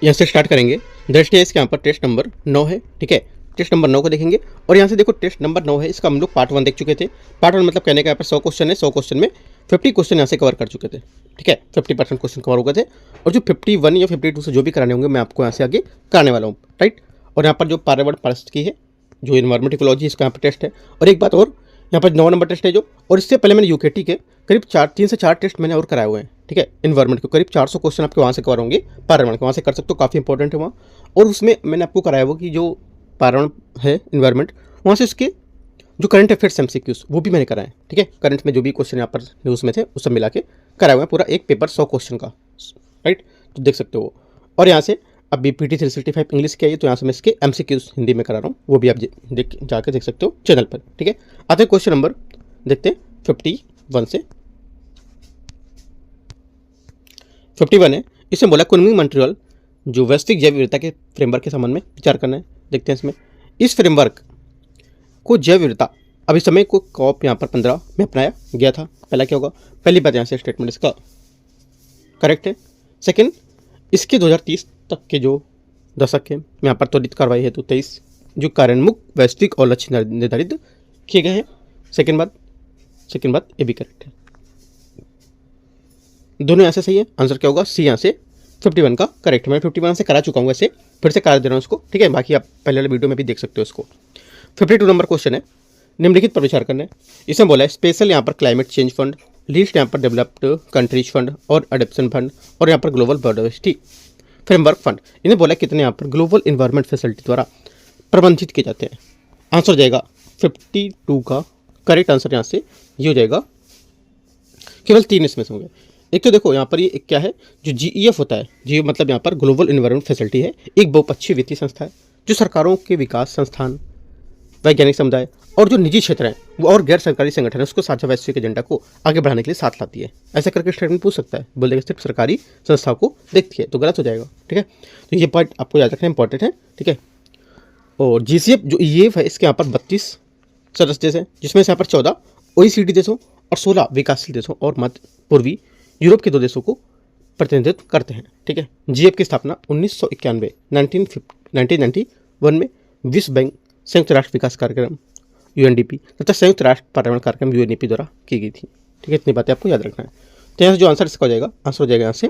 यहाँ से स्टार्ट करेंगे। दृष्टि है इसके यहाँ पर टेस्ट नंबर 9 है, ठीक है। टेस्ट नंबर 9 को देखेंगे और यहाँ से देखो टेस्ट नंबर 9 है, इसका हम लोग पार्ट 1 देख चुके थे। पार्ट 1 मतलब कहने का यहाँ पर 100 क्वेश्चन है, 100 क्वेश्चन में 50 क्वेश्चन यहाँ से कवर कर चुके थे, ठीक है। 50% क्वेश्चन कवर हो गए थे और जो 51 या 52 से जो भी कराने होंगे मैं आपको यहाँ से आगे कराने वाला हूँ, राइट। और यहाँ पर जो पर्यावरण पारिस्थितिकी है, जो इन्वायरमेंट इकोलॉजी, इसका यहाँ पर टेस्ट है। और एक बात और, यहाँ पर 9 नंबर टेस्ट है जो, और इससे पहले मैंने यूकेटी के करीब 3 से 4 टेस्ट मैंने और कराए हुए हैं, ठीक है। इन्वायरमेंट के करीब 400 क्वेश्चन आपके वहाँ से कवर होंगे, पर्यावरण के वहाँ से कर सकते हो, काफ़ी इंपॉर्टेंट है वहाँ। और उसमें मैंने आपको कराया हुआ कि जो पर्यावरण है, इन्वायरमेंट, वहाँ से इसके जो करंट अफेयर्स एमसीक्यूज वो भी मैंने कराए, ठीक है। करंट में जो भी क्वेश्चन यहाँ पर न्यूज़ में थे वो सब मिला के कराया हुआ है, पूरा एक पेपर 100 क्वेश्चन का, राइट। तो देख सकते हो। और यहाँ से अब BPT 365 इंग्लिश की आई है, तो यहाँ से मैं इसके एमसीक्यूज हिंदी में करा रहा हूँ, वो भी आप जाकर देख सकते हो चैनल पर, ठीक है। आते हैं क्वेश्चन नंबर, देखते हैं 51 से। 51 है, इसमें बोला कुनमिंग मॉन्ट्रियल जो वैश्विक जैव विविधता के फ्रेमवर्क के संबंध में विचार करना है। देखते हैं इसमें, इस फ्रेमवर्क को जैव विविधता अभी समय को COP यहाँ पर 15 में अपनाया गया था। पहला क्या होगा, पहली बात यहाँ से स्टेटमेंट इसका करेक्ट है। सेकंड, इसके 2030 तक के जो दशक है यहाँ पर त्वरित कार्रवाई हेतु 23 जो कार्यान्मुख वैश्विक और लक्ष्य निर्धारित किए गए हैं। सेकंड बात ये भी करेक्ट है, दोनों यहाँ से सही है। आंसर क्या होगा, सी यहाँ से 51 का करेक्ट है। मैं 51 से करा चुका हूँ, वैसे फिर से करा दे रहा हूँ इसको, ठीक है। बाकी आप पहले वाले वीडियो में भी देख सकते हो इसको। 52 नंबर क्वेश्चन है, निम्नलिखित पर विचार करना है। इसमें बोला है स्पेशल यहाँ पर क्लाइमेट चेंज फंड, लीस्ट यहाँ पर डेवलप्ड कंट्रीज फंड और अडेप्शन फंड, और यहाँ पर ग्लोबल बायोडाइवर्सिटी फ्रेमवर्क फंड, इन्हें बोला कितने यहाँ पर ग्लोबल इन्वायरमेंट फैसिलिटी द्वारा प्रबंधित किए जाते हैं। आंसर जाएगा 52 का करेक्ट आंसर यहाँ से ये हो जाएगा, केवल 3 इसमें से होंगे। एक तो देखो यहाँ पर ये एक क्या है, जो GEF होता है, जी मतलब यहाँ पर ग्लोबल इन्वायरमेंट फैसिलिटी है, एक बहुपक्षीय वित्तीय संस्था है जो सरकारों के विकास संस्थान, वैज्ञानिक समुदाय और जो निजी क्षेत्र हैं वो और गैर सरकारी संगठन है उसको साझा वैश्विक एजेंडा को आगे बढ़ाने के लिए साथ लाती है। ऐसा करके स्टेटमेंट पूछ सकता है, बोल देगा सिर्फ सरकारी संस्थाओं को देखती है, तो गलत हो जाएगा, ठीक है। तो ये पॉइंट आपको याद रखना इंपॉर्टेंट है, ठीक है। और GCF जो EF है, इसके यहाँ पर 32 सदस्य देश हैं, जिसमें से यहाँ पर 14 OECD देशों और 16 विकासशील देशों और मध्य पूर्वी यूरोप के 2 देशों को प्रतिनिधित्व करते हैं, ठीक है। GF की स्थापना 1991 में विश्व बैंक, संयुक्त राष्ट्र विकास कार्यक्रम UNDP तथा संयुक्त राष्ट्र पर्यावरण कार्यक्रम UNEP द्वारा की गई थी, ठीक है। इतनी बातें आपको याद रखना है। तो यहाँ से जो आंसर इसका हो जाएगा, आंसर हो जाएगा यहाँ से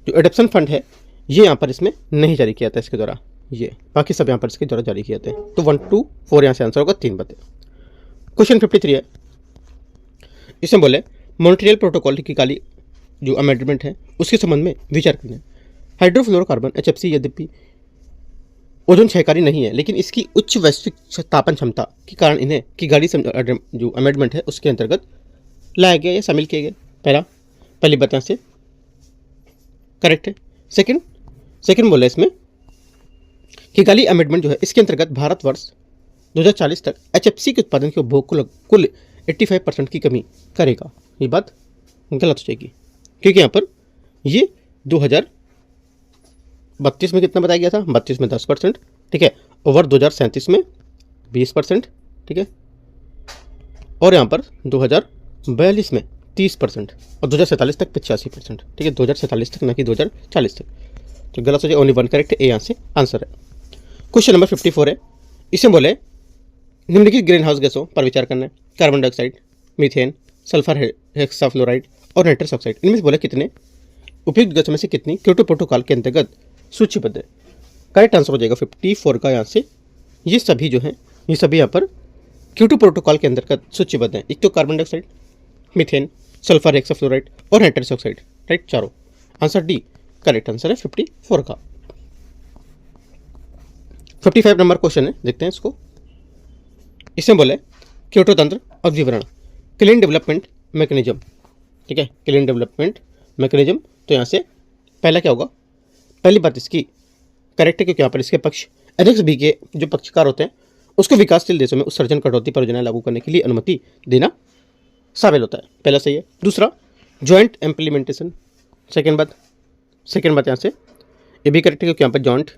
जो एडप्शन फंड है ये यहाँ पर इसमें नहीं जारी किया था इसके द्वारा, ये बाकी सब यहाँ पर इसके द्वारा जारी किए थे। तो 1 2 4 यहाँ से आंसर होगा, 3 बातें। क्वेश्चन 53 है, इसमें बोले मॉन्ट्रियल प्रोटोकॉल की काली जो अमेंडमेंट है उसके संबंध में विचार करना है। हाइड्रोफ्लोरोकार्बन HFC यद्यपि ओजोन क्षयकारी नहीं है, लेकिन इसकी उच्च वैश्विक तापन क्षमता के कारण इन्हें की गाड़ी जो अमेंडमेंट है उसके अंतर्गत लाया गया या शामिल किए गए। पहली बात यहाँ से करेक्ट है। सेकंड बोला इसमें कि गाली अमेंडमेंट जो है इसके अंतर्गत भारतवर्ष 2040 तक HFC के उत्पादन के उपभोग को कुल 85% की कमी करेगा। ये बात गलत हो जाएगी, क्योंकि यहाँ पर ये 2032 में कितना बताया गया था, 32 में 10%, ठीक है। ओवर 2037 में 20%, ठीक है। और यहाँ पर 2042 में 30% और 2047 तक 85%, ठीक है। 2047 तक, ना कि 2040 तक। तो गलत हो जाए, ओनली 1 करेक्ट, ए यहाँ से आंसर है। क्वेश्चन नंबर 54 है, इसमें बोले निम्नलिखित ग्रीन हाउस गैसों पर विचार करना है। Carbon dioxide, methane, sulphur hexafluoride और नाइट्रस ऑक्साइड, इनमें से बोले कितने उपयुक्त गैसों में से कितनी क्योटो प्रोटोकॉल के अंतर्गत सूचीबद्ध है। करेक्ट आंसर हो जाएगा 54 का यहाँ से, ये सभी जो हैं ये सभी यहाँ पर क्योटो प्रोटोकॉल के अंतर्गत सूचीबद्ध हैं। एक तो carbon dioxide, methane, sulphur hexafluoride और नाइट्रस ऑक्साइड, राइट, चारों। आंसर डी करेक्ट आंसर है 54 का। 55 नंबर क्वेश्चन है, देखते हैं इसको। इसमें बोले क्योटो तंत्र और विवरण, क्लीन डेवलपमेंट मैकेनिज्म, ठीक है, क्लीन डेवलपमेंट मैकेनिज्म। तो यहाँ से पहला क्या होगा, पहली बात इसकी करेक्ट है, क्योंकि यहाँ पर इसके पक्ष एनेक्स बी के जो पक्षकार होते हैं उसको विकासशील देशों में उत्सर्जन कटौती परियोजनाएं लागू करने के लिए अनुमति देना शामिल होता है, पहला सही है। दूसरा जॉइंट इम्प्लीमेंटेशन, सेकेंड बात यहाँ से ये भी करेक्ट है, क्योंकि यहाँ पर जॉइंट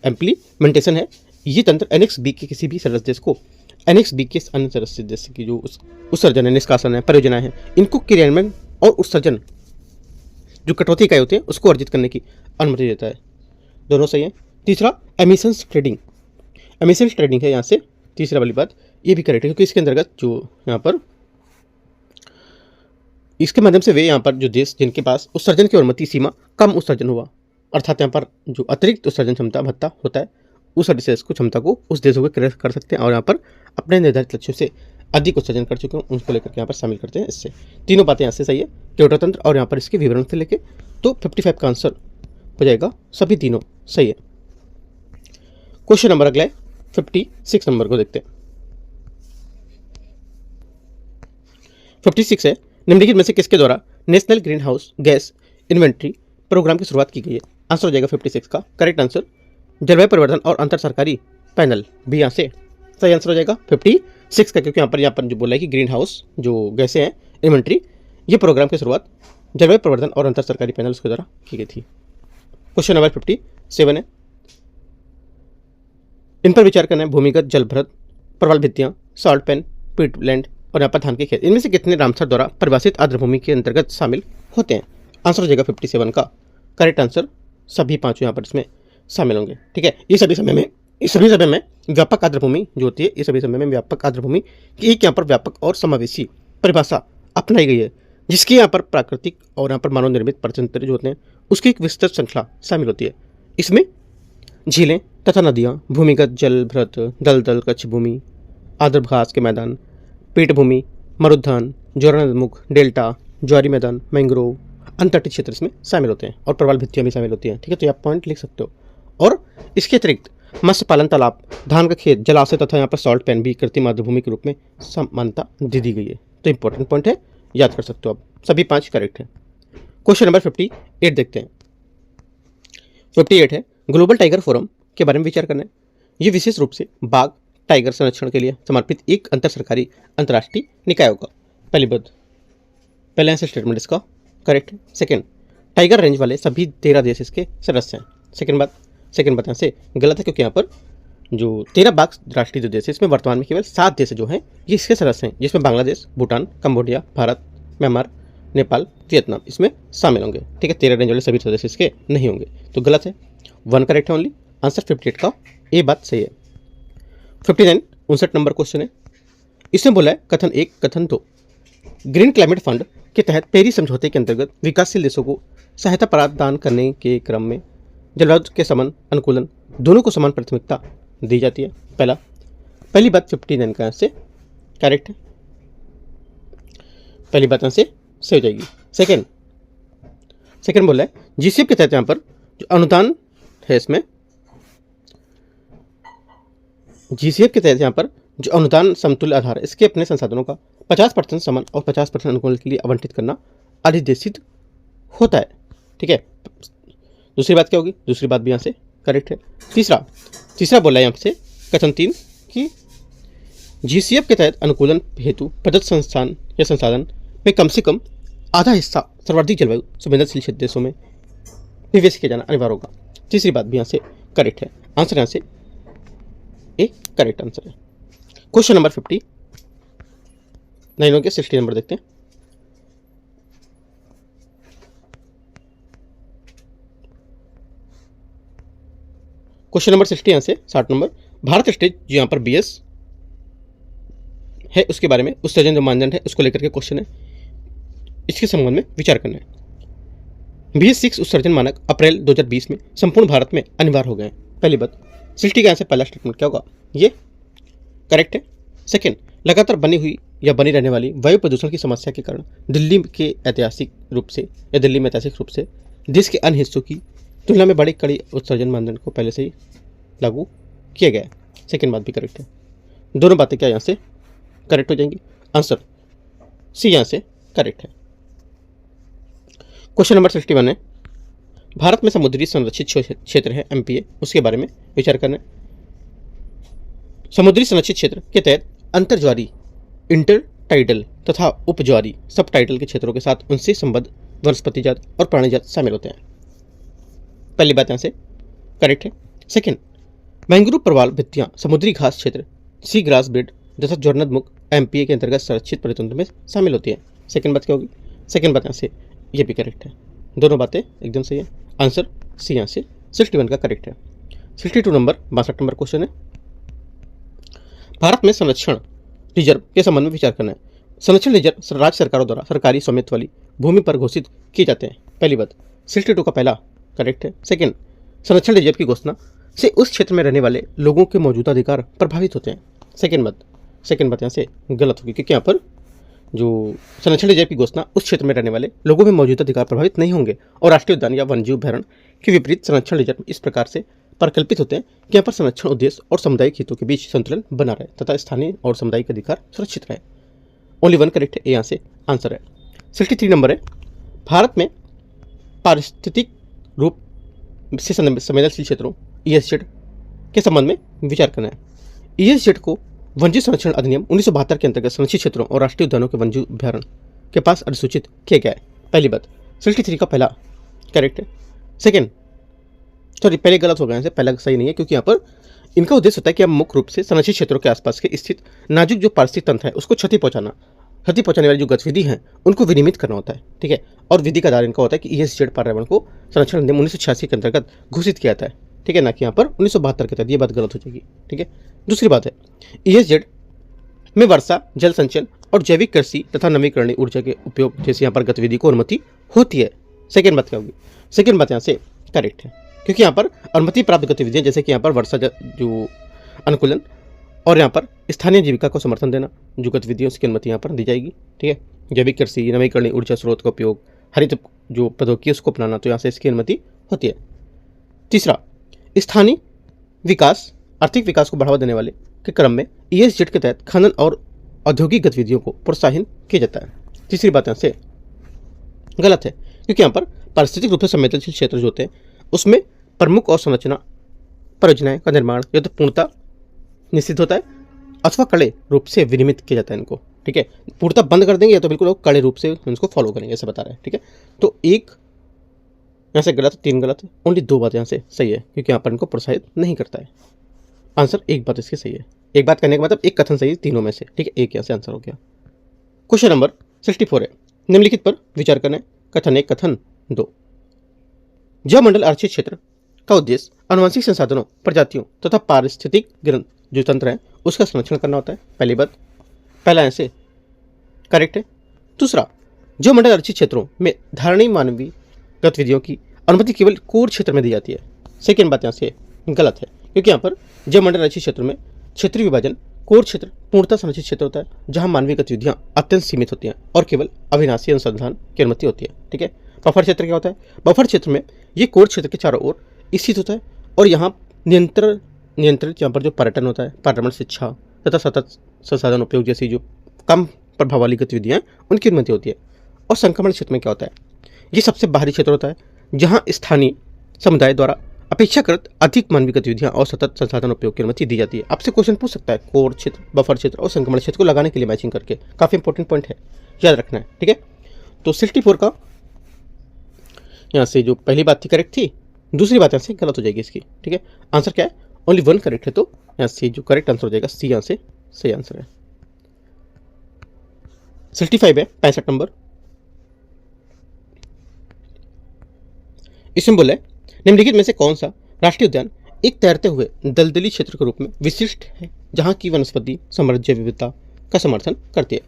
इम्प्लीमेंटेशन है, ये तंत्र एनेक्स बी के किसी भी सदस्य देश को एनेक्स बी के अन्य सदस्य देश की जो उत्सर्जन है, निष्कासन है, परियोजनाएं हैं, इनको क्रियान्वयन और उत्सर्जन जो कटौती इकाई होती है उसको अर्जित करने की अनुमति देता है। दोनों सही है। तीसरा एमिशंस ट्रेडिंग, एमिशंस ट्रेडिंग है यहाँ से तीसरा वाली बात, ये भी करेक्ट है क्योंकि इसके अंतर्गत जो यहाँ पर इसके माध्यम से वे यहाँ पर जो देश जिनके पास उत्सर्जन की अनुमति सीमा कम उत्सर्जन हुआ, अर्थात यहाँ पर जो अतिरिक्त उत्सर्जन क्षमता भत्ता होता है उस देश को क्षमता को उस देशों को क्रय कर सकते हैं और यहाँ पर अपने निर्धारित लक्ष्यों से अधिक उत्सर्जन कर चुके हैं उनको लेकर के यहाँ पर शामिल करते हैं। इससे तीनों बातें यहाँ से सही है, क्योटा तंत्र और यहाँ पर इसके विवरण से लेके, तो 55 का आंसर हो जाएगा, सभी तीनों सही है। क्वेश्चन नंबर अगला है 56 नंबर को देखते हैं। 56 है, निम्नलिखित में से किसके द्वारा national greenhouse gas inventory programme की शुरुआत की गई है? आंसर हो जाएगा 56 का करेक्ट आंसर जलवायु परिवर्तन और अंतर सरकारी पैनल, भी यहाँ से सही आंसर हो जाएगा 56 का, क्योंकि यहाँ पर जो बोला है कि ग्रीन हाउस जो गैसें हैं इन्वेंट्री, ये प्रोग्राम की शुरुआत जलवायु परिवर्तन और अंतर सरकारी पैनल के द्वारा की गई थी। क्वेश्चन नंबर 57 है, इन पर विचार करना है, भूमिगत जलभृत, प्रवाल भित्तियां, सॉल्ट पैन, पीटलैंड और यहाँ पर धान के खेत, इनमें से कितने रामसर द्वारा परिभाषित आर्द्रभूमि के अंतर्गत शामिल होते हैं? आंसर हो जाएगा 57 का करेक्ट आंसर, सभी पांचों यहाँ पर इसमें शामिल होंगे। ठीक है, इस सभी समय में व्यापक आर्द्रभूमि जो होती है, इस सभी समय में व्यापक आर्द्रभूमि की एक यहाँ पर व्यापक और समावेशी परिभाषा अपनाई गई है, जिसकी यहाँ पर प्राकृतिक और यहाँ पर मानव निर्मित प्रचंत्र जो होते हैं उसकी एक विस्तृत श्रृंखला शामिल होती है। इसमें झीलें तथा नदियाँ, भूमिगत जलभृत, दलदल, कच्छ भूमि, आर्द्र घास के मैदान, पीठभूमि, मरुद्यान, ज्वारनदमुख, डेल्टा, ज्वारी मैदान, मैंग्रोव, अंतर्तटीय क्षेत्र इसमें शामिल होते हैं और प्रवाल भित्तियां भी शामिल होती हैं। ठीक है, तो आप पॉइंट लिख सकते हो। और इसके अतिरिक्त मत्स्य पालन तालाब, धान का खेत, जलाशय तथा यहाँ पर सॉल्ट पैन भी कृत्रिम आर्द्रभूमि के रूप में समानता दे दी गई है। तो इंपॉर्टेंट पॉइंट है, याद कर सकते हो आप, सभी 5 करेक्ट है। क्वेश्चन नंबर 58 देखते हैं। 58 है, ग्लोबल टाइगर फोरम के बारे में विचार करना है। ये विशेष रूप से बाघ टाइगर संरक्षण के लिए समर्पित एक अंतर सरकारी अंतर्राष्ट्रीय निकाय होगा। पहले आंसर स्टेटमेंट इसका करेक्ट है। सेकंड, टाइगर रेंज वाले सभी 13 देश इसके सदस्य हैं। सेकंड बात यहाँ से गलत है, क्योंकि यहाँ पर जो 13 बाघ राष्ट्रीय जो देश है इसमें वर्तमान में केवल 7 देश जो हैं ये इसके सदस्य हैं, जिसमें Bangladesh, Bhutan, Cambodia, Bharat, Myanmar, Nepal, Vietnam इसमें शामिल होंगे। ठीक है, 13 रेंज वाले सभी सदस्य इसके नहीं होंगे, तो गलत है। 1 करेक्ट है ओनली, आंसर 58 का ए बात सही है। 59 नंबर क्वेश्चन है, इसमें बोला है कथन 1 कथन 2, ग्रीन क्लाइमेट फंड के तहत पेरिस समझौते के अंतर्गत विकासशील देशों को सहायता प्रदान करने के क्रम में जलवायु के समान अनुकूलन दोनों को समान प्राथमिकता दी जाती है। पहली बात 59 का यहाँ से करेक्ट है, पहली बात यहाँ से सही हो जाएगी। सेकंड बोला है जीसीएफ के तहत यहाँ पर जो अनुदान है, इसमें जीसीएफ के तहत यहाँ पर जो अनुदान समतुल्य आधार है, इसके अपने संसाधनों का 50% समान और 50% अनुकूलन के लिए आवंटित करना अधिदेशित होता है। ठीक है, दूसरी बात क्या होगी? दूसरी बात भी यहाँ से करेक्ट है। तीसरा बोला है यहाँ से कथन 3 कि जीसीएफ के तहत अनुकूलन हेतु प्रदत्त संस्थान या संसाधन में कम से कम आधा हिस्सा सर्वाधिक जलवायु संवेदनशील देशों में निवेश किया जाना अनिवार्य होगा। तीसरी बात भी यहाँ से करेक्ट है, आंसर यहाँ से एक करेक्ट आंसर है। क्वेश्चन नंबर 59 हो गया, 60 नंबर देखते हैं। क्वेश्चन नंबर 60 यहाँ से 60 नंबर, भारत स्टेज जो यहाँ पर BS है उसके बारे में उत्सर्जन जो मानदंड है उसको लेकर के क्वेश्चन है, इसके संबंध में विचार करना है। BS6 उत्सर्जन मानक अप्रैल 2020 में संपूर्ण भारत में अनिवार्य हो गए हैं। पहली बात 60 का यहाँ से पहला स्टेटमेंट क्या होगा? ये करेक्ट है। सेकेंड, लगातार बनी हुई या बनी रहने वाली वायु प्रदूषण की समस्या के कारण दिल्ली में ऐतिहासिक रूप से देश के अन्य हिस्सों की तुलना में बड़ी कड़ी उत्सर्जन मानदंड को पहले से ही लागू किया गया है। सेकेंड बात भी करेक्ट है। दोनों बातें क्या यहाँ से करेक्ट हो जाएंगी, आंसर सी यहाँ से करेक्ट है। क्वेश्चन नंबर 61 है, भारत में समुद्री संरक्षित क्षेत्र है MPA, उसके बारे में विचार करना है। समुद्री संरक्षित क्षेत्र के तहत अंतर्ज्वारी, इंटरटाइडल तथा उपज्वारी सब टाइडल के क्षेत्रों के साथ उनसे संबद्ध वनस्पति जात और प्राणी जात शामिल होते हैं। पहली बात यहाँ से करेक्ट है। सेकेंड, मैंग्रोव प्रवाल भित्तियां समुद्री घास क्षेत्र सी ग्रास बेड तथा ज्वारनदमुख MPA के अंतर्गत संरक्षित परितंत्र में शामिल होती है। सेकेंड बात क्या होगी? सेकेंड बात यहाँ से ये भी करेक्ट है। दोनों बातें एकदम सही है। आंसर सी यहाँ से 61 का करेक्ट है। 62 नंबर 62 नंबर क्वेश्चन है, भारत में संरक्षण रिजर्व के संबंध में विचार करना है। संरक्षण रिजर्व राज्य सरकारों द्वारा सरकारी स्वामित्व वाली भूमि पर घोषित किए जाते हैं। पहली बात 62 का पहला करेक्ट है। सेकंड, संरक्षण रिजर्व की घोषणा से उस क्षेत्र में रहने वाले लोगों के मौजूदा अधिकार प्रभावित होते हैं। सेकंड बात यहाँ से गलत होगी, क्योंकि यहाँ पर जो संरक्षण रिजर्व की घोषणा उस क्षेत्र में रहने वाले लोगों में मौजूदा अधिकार प्रभावित नहीं होंगे, और राष्ट्रीय उद्यान या वन्यजीव अभयारण्य के विपरीत संरक्षण रिजर्व इस प्रकार से परिकल्पित होते हैं कि यहाँ पर संरक्षण उद्देश्य और सामुदायिक हितों के बीच संतुलन बना रहे तथा स्थानीय और सामुदायिक अधिकार सुरक्षित रहे। ओनली वन करेक्ट है, यहाँ से आंसर है। 63 नंबर है, भारत में पारिस्थितिक रूप से संवेदनशील क्षेत्रों ESZ के संबंध में विचार करना है। ESZ को वन्यजीव संरक्षण अधिनियम 1972 के अंतर्गत संरक्षित क्षेत्रों और राष्ट्रीय उद्यानों के वन्यजीव अभयारण्य के पास अधिसूचित किया गया है। पहली बात 63 का पहला करेक्ट है। सेकेंड, सॉरी पहले गलत हो गया, यहाँ पहला सही नहीं है, क्योंकि यहाँ पर इनका उद्देश्य होता है कि हम मुख्य रूप से संरक्षित क्षेत्रों के आसपास के स्थित नाजुक जो पारिस्थितिक तंत्र है उसको क्षति पहुंचाने वाली जो गतिविधि है उनको विनियमित करना होता है, ठीक है। और विधि का आधार इनका होता है कि ESZ पर्यावरण को संरक्षण अधिनियम 1986 के अंतर्गत घोषित किया जाता है, ठीक है, ना कि यहाँ पर 1972 के तहत। ये बात गलत हो जाएगी, ठीक है। दूसरी बात है, ESZ में वर्षा, जल संचयन और जैविक कृषि तथा नवीकरणीय ऊर्जा के उपयोग जैसे यहाँ पर गतिविधि को अनुमति होती है। सेकेंड बात क्या होगी? सेकेंड बात यहाँ से करेक्ट है, क्योंकि यहाँ पर अनुमति प्राप्त गतिविधियाँ जैसे कि यहाँ पर वर्षा जो अनुकूलन और यहाँ पर स्थानीय जीविका को समर्थन देना जो गतिविधियों उसकी अनुमति यहाँ पर दी जाएगी, ठीक है। जैविक कृषि, नवीकरणीय ऊर्जा स्रोत का उपयोग, हरित जो प्रौद्योगिकी उसको अपनाना, तो यहाँ से इसकी अनुमति होती है। तीसरा, स्थानीय विकास, आर्थिक विकास को बढ़ावा देने वाले के क्रम में ESZ के तहत खनन और औद्योगिक गतिविधियों को प्रोत्साहन किया जाता है। तीसरी बात यहाँ से गलत है, क्योंकि यहाँ पर पारिस्थितिक रूप से संवेदनशील क्षेत्र जो होते हैं उसमें प्रमुख और संरचना परियोजनाएं का निर्माण या तो पूर्णतः निश्चित होता है अथवा कड़े रूप से विनियमित किया जाता है इनको, ठीक है। पूर्णतः बंद कर देंगे या तो बिल्कुल कड़े रूप से उसको फॉलो करेंगे, ऐसा बता रहे हैं, ठीक है। तो एक यहाँ से गलत, 3 गलत है, ओनली 2 बात यहाँ से सही है, क्योंकि यहाँ पर इनको प्रोत्साहित नहीं करता है। आंसर एक बात इसकी सही है। एक बात करने का मतलब एक कथन सही है तीनों में से, ठीक है। एक यहाँ से आंसर हो गया। क्वेश्चन नंबर 64 है, निम्नलिखित पर विचार करना है। कथन 1, कथन 2, जैव मंडल आरक्षित क्षेत्र का उद्देश्य आनुवंशिक संसाधनों, प्रजातियों तथा पारिस्थितिक जो तंत्र है उसका संरक्षण करना होता है। पहली बात, पहला ऐसे करेक्ट है। दूसरा, जैव मंडल आरक्षित क्षेत्रों में धारणीय मानवीय गतिविधियों की अनुमति केवल कोर क्षेत्र में दी जाती है। सेकेंड बात यहाँ से गलत है, क्योंकि यहाँ पर जैव मंडल आरक्षित क्षेत्रों में क्षेत्रीय विभाजन कोर क्षेत्र पूर्णतः संरक्षित क्षेत्र होता है जहाँ मानवीय गतिविधियाँ अत्यंत सीमित होती हैं और केवल अविनाशी अनुसंधान की अनुमति होती है, ठीक है। बफर क्षेत्र क्या होता है? बफर क्षेत्र में ये कोर क्षेत्र के चारों ओर स्थित होता है और यहाँ नियंत्रित यहाँ पर जो पर्यटन होता है, पर्यावरण शिक्षा तथा सतत संसाधन उपयोग जैसी जो कम प्रभाव वाली गतिविधियाँ उनकी अनुमति होती है। और संक्रमण क्षेत्र में क्या होता है? ये सबसे बाहरी क्षेत्र होता है जहाँ स्थानीय समुदाय द्वारा अपेक्षाकृत अधिक मानवीय गतिविधियाँ और सतत संसाधन उपयोग की अनुमति दी जाती है। आपसे क्वेश्चन पूछ सकता है कोर क्षेत्र, बफर क्षेत्र और संक्रमण क्षेत्र को लगाने के लिए मैचिंग करके, काफ़ी इंपॉर्टेंट पॉइंट है, याद रखना है, ठीक है। तो 64 का यहाँ से जो पहली बात थी करेक्ट थी, दूसरी बात यहाँ से गलत हो जाएगी इसकी, ठीक है। आंसर क्या है? ओनली 1 करेक्ट है, तो यहाँ से जो करेक्ट आंसर हो जाएगा सी, यहाँ से सही आंसर है। 65 है 65 नंबर, इसमें बोला है निम्नलिखित में से कौन सा राष्ट्रीय उद्यान एक तैरते हुए दलदली क्षेत्र के रूप में विशिष्ट है जहाँ की वनस्पति समृद्ध जैव विविधता का समर्थन करती है।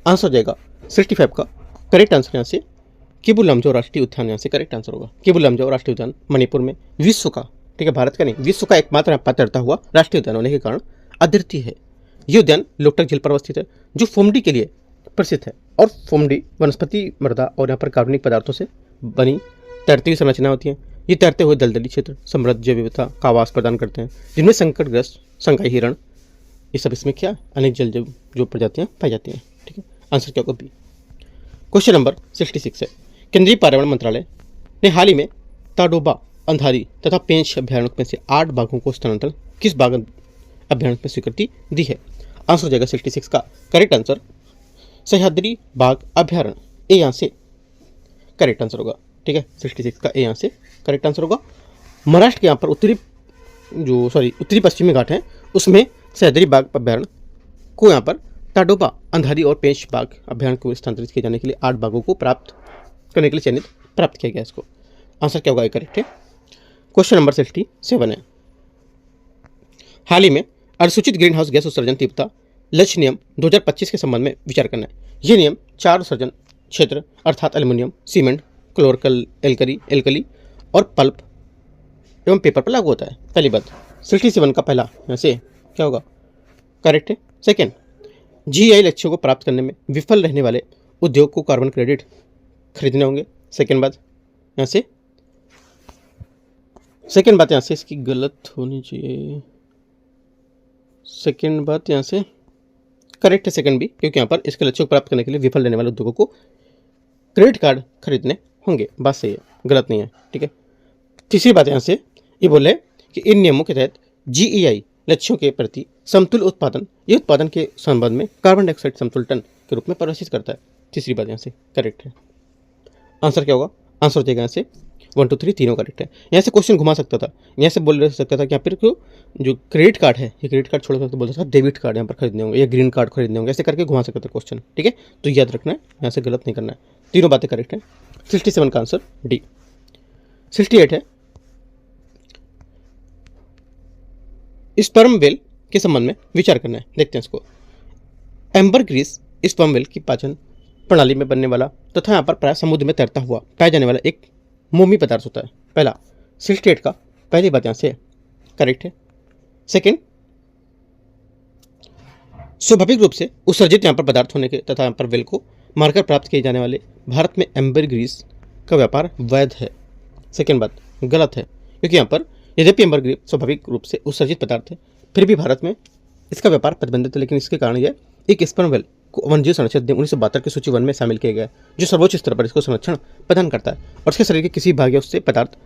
आंसर हो जाएगा 65 का करेक्ट आंसर यहाँ से किबु लमजाओ राष्ट्रीय उद्यान, यहाँ से करेक्ट आंसर होगा। किबु लमजाओ राष्ट्रीय उद्यान मणिपुर में विश्व का, ठीक है, भारत का नहीं, विश्व का एकमात्र तैरता हुआ राष्ट्रीय उद्यान होने के कारण अद्वितीय है। ये उद्यान लोकटक झील पर अवस्थित है जो फोमडी के लिए प्रसिद्ध है। और फोमडी वनस्पति मृदा और यहाँ पर कार्बनिक पदार्थों से बनी तैरती हुई संरचना होती है। ये तैरते हुए दलदली क्षेत्र समृद्ध जैव विविधता का आवास प्रदान करते हैं जिनमें संकटग्रस्त संगाई हिरण, ये सब इसमें क्या अनेक जल जो प्रजातियाँ पाई जाती हैं, ठीक है। आंसर क्या होगा? बी। क्वेश्चन नंबर 66 है, केंद्रीय पर्यावरण मंत्रालय ने हाल ही में ताडोबा, अंधारी तथा पेंच अभ्यारण्य में से 8 बाघों को स्थानांतरण किस बाघ अभ्यारण्य में स्वीकृति दी है? आंसर हो जाएगा 66 का करेक्ट आंसर सह्याद्री बाघ अभ्यारण्य, ए यहाँ से करेक्ट आंसर होगा, ठीक है। 66 का ए यहाँ से करेक्ट आंसर होगा। महाराष्ट्र के यहाँ पर उत्तरी पश्चिमी घाट है उसमें सह्याद्री बाघ अभ्यारण्य को यहाँ पर ताडोबा, अंधारी और पेंच बाघ अभ्यारण्य को स्थानांतरित किए जाने के लिए 8 बाघों को प्राप्त करने के लिए चयनित प्राप्त किया गया इसको। आंसर क्या होगा, करेक्ट है। क्वेश्चन नंबर 67 है, हाल ही में अनुसूचित ग्रीन हाउस गैस उत्सर्जन तीव्रता लक्ष्य नियम 2025 के संबंध में विचार करना है। ये नियम 4 उत्सर्जन क्षेत्र अर्थात एल्युमिनियम, सीमेंट, क्लोरकल एल्कली और पल्प एवं पेपर पर लागू होता है। पहली बात 67 का पहला यहाँ से क्या होगा, करेक्ट है। सेकेंड, GEI लक्ष्यों को प्राप्त करने में विफल रहने वाले उद्योग को कार्बन क्रेडिट खरीदने होंगे। सेकेंड बात यहाँ से इसकी गलत होनी चाहिए। सेकेंड बात यहाँ से करेक्ट है, सेकंड भी, क्योंकि यहाँ पर इसके लक्ष्यों को प्राप्त करने के लिए विफल रहने वाले उद्योगों को क्रेडिट कार्ड खरीदने होंगे। बात सही है, गलत नहीं है, ठीक है। तीसरी बात यहाँ से ये बोले कि इन नियमों के तहत GEI लक्ष्यों के प्रति समतुल्य उत्पादन ये उत्पादन के संबंध में कार्बन डाइऑक्साइड समतुल्य टन के रूप में परिभाषित करता है। तीसरी बात यहाँ से करेक्ट है। आंसर क्या होगा, आंसर हो जाएगा यहाँ से 1 2 3 तीनों करेक्ट है। यहाँ से क्वेश्चन घुमा सकता था, यहाँ से बोल सकता था कि यहाँ पर जो क्रेडिट कार्ड है, ये क्रेडिट कार्ड छोड़ सकते बोल सकता था डेबिट कार्ड यहाँ पर खरीदने होंगे या ग्रीन कार्ड खरीदने होंगे, ऐसे करके घुमा सकता था क्वेश्चन, ठीक है। तो याद रखना है, यहाँ से गलत नहीं करना है, तीनों बातें करेक्ट है। 67 का आंसर डी। 68 है, स्पर्म वेल के संबंध में विचार करना है। देखते हैं इसको। एम्बरग्रीस स्पर्म वेल की पाचन प्रणाली में बनने वाला तथा यहाँ पर प्राय समुद्र में तैरता हुआ पाया जाने वाला एक मोमी पदार्थ होता है। पहला 68 का पहली बात यहाँ से करेक्ट है। सेकेंड, स्वाभाविक रूप से उत्सर्जित यहाँ पर पदार्थ होने के तथा यहाँ पर वेल को मारकर प्राप्त किए जाने वाले भारत में एम्बरग्रीस का व्यापार वैध है। सेकेंड बात गलत है, क्योंकि यहाँ पर यद्यपि एम्बरग्रीस स्वाभाविक रूप से उत्सर्जित पदार्थ है, फिर भी भारत में इसका व्यापार प्रतिबंधित है। लेकिन इसके कारण यह एक स्पर्म वेल को वन्यजीव संरक्षण अधिनियम 1972 की सूची 1 में शामिल किया गया है, जो सर्वोच्च स्तर पर इसको संरक्षण प्रदान करता है और उसके शरीर के किसी भाग या उससे पदार्थ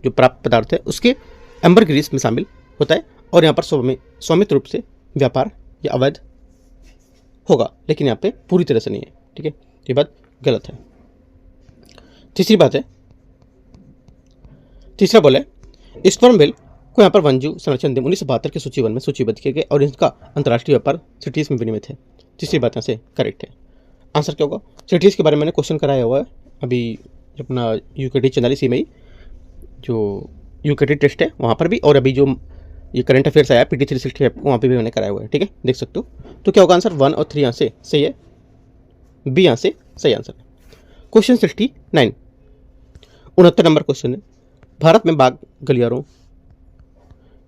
जो प्राप्त पदार्थ है उसके एम्बरग्रीस में शामिल होता है और यहाँ पर स्वामित्व रूप से व्यापार या अवैध होगा, लेकिन यहाँ पे पूरी तरह से नहीं है, ठीक है। ये बात गलत है। तीसरी बात है, तीसरा बोले स्पर्म वेल को यहाँ पर वन्यजीव संरक्षण अधिनियम 1972 की सूची 1 में सूचीबद्ध किया गया और इसका अंतर्राष्ट्रीय व्यापार सिटीज में विनियमित है। तीसरी बात यहाँ से करेक्ट है। आंसर क्या होगा, सिटीज के बारे में मैंने क्वेश्चन कराया हुआ है अभी अपना UKT चैनल इसी में ही, जो UKT टेस्ट है वहाँ पर भी, और अभी जो ये करंट अफेयर्स आया PT 360 ऐप वहाँ पे भी मैंने कराया हुआ है, ठीक है, देख सकते हो। तो क्या होगा आंसर 1 और 3 यहाँ से सही है, बी यहाँ से सही आंसर है। क्वेश्चन 69 69 नंबर क्वेश्चन है, भारत में बाघ गलियारों